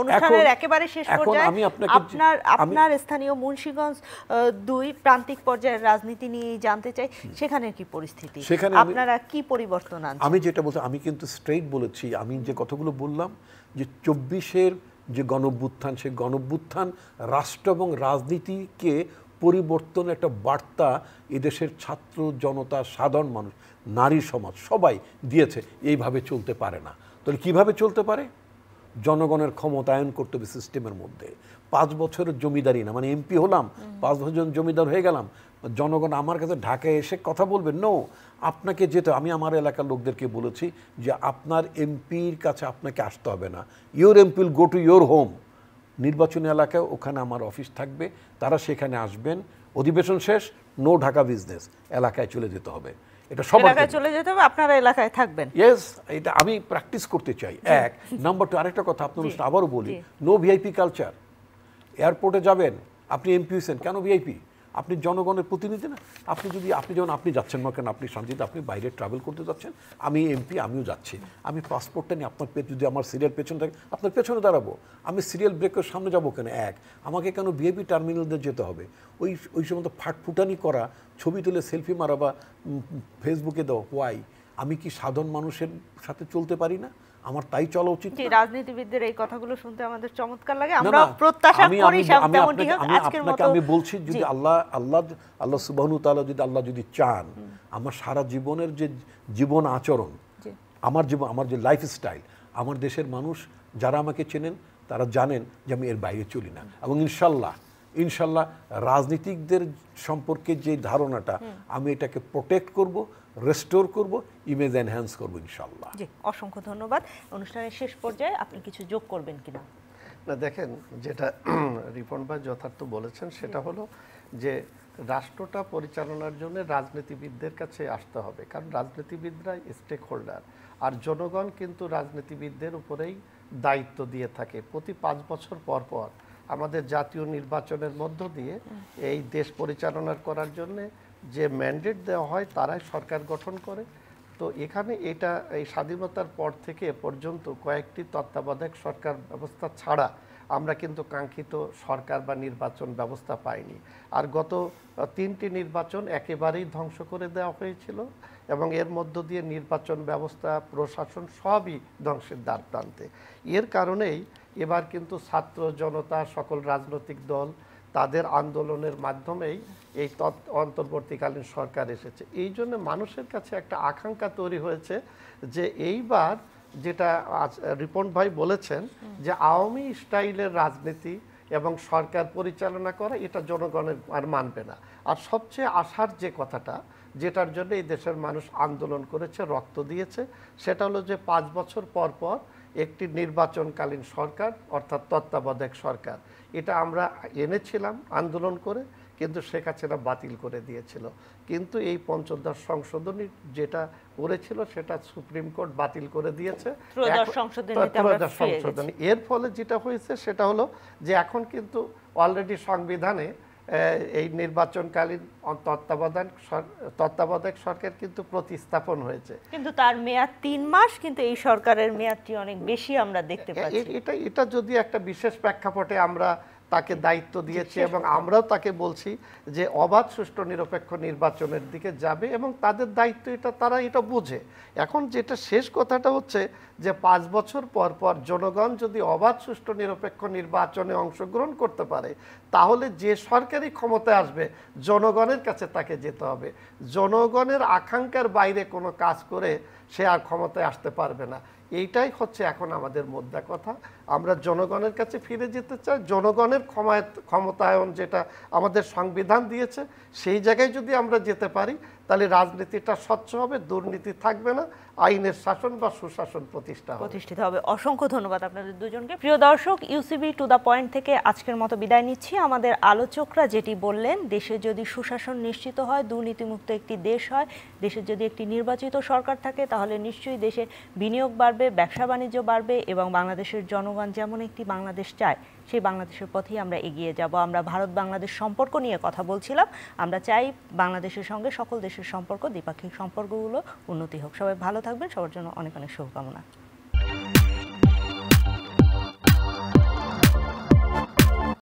অনুষ্ঠানের একেবারে শেষ পর্যায়ে আপনার স্থানীয় মুন্সিগঞ্জ 2 প্রান্তিক পর্যায়ের রাজনীতি নিয়ে জানতে চাই, সেখানে কি পরিস্থিতি, আপনারা কি পরিবর্তন আনছেন? আমি যেটা বলছি, আমি কিন্তু স্ট্রেইট বলেছি, আমি যে কথাগুলো বললাম যে 24-এর যে গণঅভ্যুত্থান, সেই গণঅভ্যুত্থান রাষ্ট্র এবং রাজনীতিকে পরিবর্তন একটা বার্তা এদেশের ছাত্র জনতা, সাধারণ মানুষ, নারী সমাজ সবাই দিয়েছে। এইভাবে চলতে পারে না। তাহলে কিভাবে চলতে পারে? জনগণের ক্ষমতায়ন করতে হবে সিস্টেমের মধ্যে। 5 বছরের জমিদারি না, মানে এমপি হলাম, 5 বছর জমিদার হয়ে গেলাম, জনগণ আমার কাছে ঢাকায় এসে কথা বলবে? নো, আপনাকে যেতে, আমি আমার এলাকার লোকদেরকে বলেছি যে আপনার এমপির কাছে আপনাকে আসতে হবে না, your MP will go to your home. নির্বাচনী এলাকায় ওখানে আমার অফিস থাকবে, তারা সেখানে আসবেন, অধিবেশন শেষ, নো ঢাকা বিজনেস, এলাকায় চলে যেতে হবে। এটা সবার এলাকায় চলে যেতে হবে, আপনারা এলাকায় থাকবেন। ইয়েস, এটা আমি প্র্যাকটিস করতে চাই। 1 নাম্বার 2, আরেকটা কথা আপনার আবারও বলি, নো ভিআইপি কালচার। এয়ারপোর্টে যাবেন, আপনি এমপি হয়েছেন, কেন ভিআইপি? আপনি জনগণের প্রতিনিধি না? আপনি যেমন আপনি যাচ্ছেন না কেন, আপনি শান্তিতে আপনি বাইরে ট্রাভেল করতে যাচ্ছেন, আমি এমপি, আমিও যাচ্ছি, আমি পাসপোর্টটা নিয়ে আপনার যদি আমার সিরিয়াল পেছনে থাকে আপনার পেছনে দাঁড়াবো, আমি সিরিয়াল ব্রেকের সামনে যাবো কেন? আমাকে কেন ভিআইপি টার্মিনালদের যেতে হবে? ওই সময় ফাটফুটানি করা, ছবি তুলে সেলফি মারা বা ফেসবুকে দেওয়া, ওয়াই? আমি কি সাধারণ মানুষের সাথে চলতে পারি না? আমার তাই চলা উচিত। রাজনীতিবিদদের এই কথাগুলো শুনতে আমাদের চমৎকার লাগে, আমরা প্রত্যাশা করি তেমনটি হোক। আজকের মতো আমি বলছি, যদি আল্লাহ সুবহানাহু ওয়া তাআলা যদি চান, আমার সারা জীবনের যে জীবন আচরণ, আমার যে লাইফস্টাইল, আমার দেশের মানুষ যারা আমাকে চেনেন তারা জানেন যে আমি এর বাইরে চলি না। এবং ইনশাল্লাহ রাজনীতিকদের সম্পর্কে যে ধারণাটা, আমি এটাকে প্রোটেক্ট করব, রেস্টোর করব, ইমেজ এনহ্যান্স করব ইনশাল্লাহ। জি, অসংখ্য ধন্যবাদ। অনুষ্ঠানের শেষ পর্যায়ে আপনি কিছু যোগ করবেন কিনা? না, দেখেন, যেটা রিপন ভাই যথার্থ বলেছেন সেটা হলো যে রাষ্ট্রটা পরিচালনার জন্য রাজনীতিবিদদের কাছে আসতে হবে, কারণ রাজনীতিবিদরা স্টেক হোল্ডার, আর জনগণ কিন্তু রাজনীতিবিদদের উপরেই দায়িত্ব দিয়ে থাকে। প্রতি 5 বছর পর পর আমাদের জাতীয় নির্বাচনের মধ্য দিয়ে এই দেশ পরিচালনা করার জন্য যে ম্যান্ডেট দেওয়া হয় তারাই সরকার গঠন করে। তো এখানে এই স্বাধীনতার পর থেকে পর্যন্ত কয়েকটি তত্ত্বাবধায়ক সরকার ব্যবস্থা ছাড়া আমরা কিন্তু কাঙ্ক্ষিত সরকার বা নির্বাচন ব্যবস্থা পাইনি। আর গত 3টি নির্বাচন একেবারেই ধ্বংস করে দেওয়া হয়েছিল, এবং এর মধ্য দিয়ে নির্বাচন ব্যবস্থা, প্রশাসন সবই ধ্বংসের দ্বার প্রান্তে। এর কারণেই এবার কিন্তু ছাত্র জনতা, সকল রাজনৈতিক দল তাদের আন্দোলনের মাধ্যমেই এই অন্তর্বর্তীকালীন সরকার এসেছে। এই জন্য মানুষের কাছে একটা আকাঙ্ক্ষা তৈরি হয়েছে যে এইবার, যেটা রিপন ভাই বলেছেন যে আওয়ামী স্টাইলের রাজনীতি এবং সরকার পরিচালনা করা, এটা জনগণের আর মানবে না। আর সবচেয়ে আশার যে কথাটা, যেটার জন্য এই দেশের মানুষ আন্দোলন করেছে, রক্ত দিয়েছে, সেটা হলো যে 5 বছর পর পর একটি নির্বাচনকালীন সরকার, অর্থাৎ তত্ত্বাবধায়ক সরকার, এটা আমরা এনেছিলাম আন্দোলন করে, কিন্তু শেখ হাসিনা বাতিল করে দিয়েছিল। কিন্তু এই পঞ্চদশ সংশোধনী যেটা করেছিল সেটা সুপ্রিম কোর্ট বাতিল করে দিয়েছে। ত্রয়োদশ সংশোধনী এর ফলে যেটা হয়েছে সেটা হলো যে এখন কিন্তু অলরেডি সংবিধানে এই নির্বাচনকালীন তত্ত্বাবধায়ক সরকার কিন্তু প্রতিস্থাপন হয়েছে, কিন্তু তার মেয়াদ 3 মাস, কিন্তু এই সরকারের মেয়াদটি অনেক বেশি আমরা দেখতে পাচ্ছি। এটা যদি একটা বিশেষ প্রেক্ষাপটে আমরা তাকে দায়িত্ব দিয়েছি এবং আমরাও তাকে বলছি যে অবাধ সুষ্ঠু নিরপেক্ষ নির্বাচনের দিকে যাবে এবং তাদের দায়িত্ব এটা, তারা এটা বুঝে। এখন যেটা শেষ কথাটা হচ্ছে যে 5 বছর পর পর জনগণ যদি অবাধ সুষ্ঠু নিরপেক্ষ নির্বাচনে অংশগ্রহণ করতে পারে তাহলে যে সরকারি ক্ষমতায় আসবে জনগণের কাছে তাকে যেতে হবে। জনগণের আকাঙ্ক্ষার বাইরে কোনো কাজ করে সে আর ক্ষমতায় আসতে পারবে না। এইটাই হচ্ছে এখন আমাদের মোদ্দা কথা। আমরা জনগণের কাছে ফিরে যেতে চাই। জনগণের ক্ষমতায়ন যেটা আমাদের সংবিধান দিয়েছে সেই জায়গায় যদি আমরা যেতে পারি তাহলে রাজনীতিটা স্বচ্ছ হবে, দুর্নীতি থাকবে না, আইনের শাসন বা সুশাসন প্রতিষ্ঠিত হবে। অসংখ্য ধন্যবাদ আপনাদের দুজনকে। প্রিয় দর্শক, ইউসিবি টু দ্য পয়েন্ট থেকে আজকের মতো বিদায় নিচ্ছি। আমাদের আলোচকরা যেটি বললেন, দেশে যদি সুশাসন নিশ্চিত হয়, দুর্নীতিমুক্ত একটি দেশ হয়, দেশে যদি একটি নির্বাচিত সরকার থাকে তাহলে নিশ্চয়ই দেশে বিনিয়োগ বাড়বে, ব্যবসা বাণিজ্য বাড়বে এবং বাংলাদেশের জনগণ যেমন একটি বাংলাদেশ চায় সেই বাংলাদেশের পথেই আমরা এগিয়ে যাব। আমরা ভারত বাংলাদেশ সম্পর্ক নিয়ে কথা বলছিলাম। আমরা চাই বাংলাদেশের সঙ্গে সকল দেশের সম্পর্ক, দ্বিপাক্ষিক সম্পর্কগুলো উন্নতি হোক। সবাই ভালো থাকবেন, সবার জন্য অনেক অনেক শুভকামনা।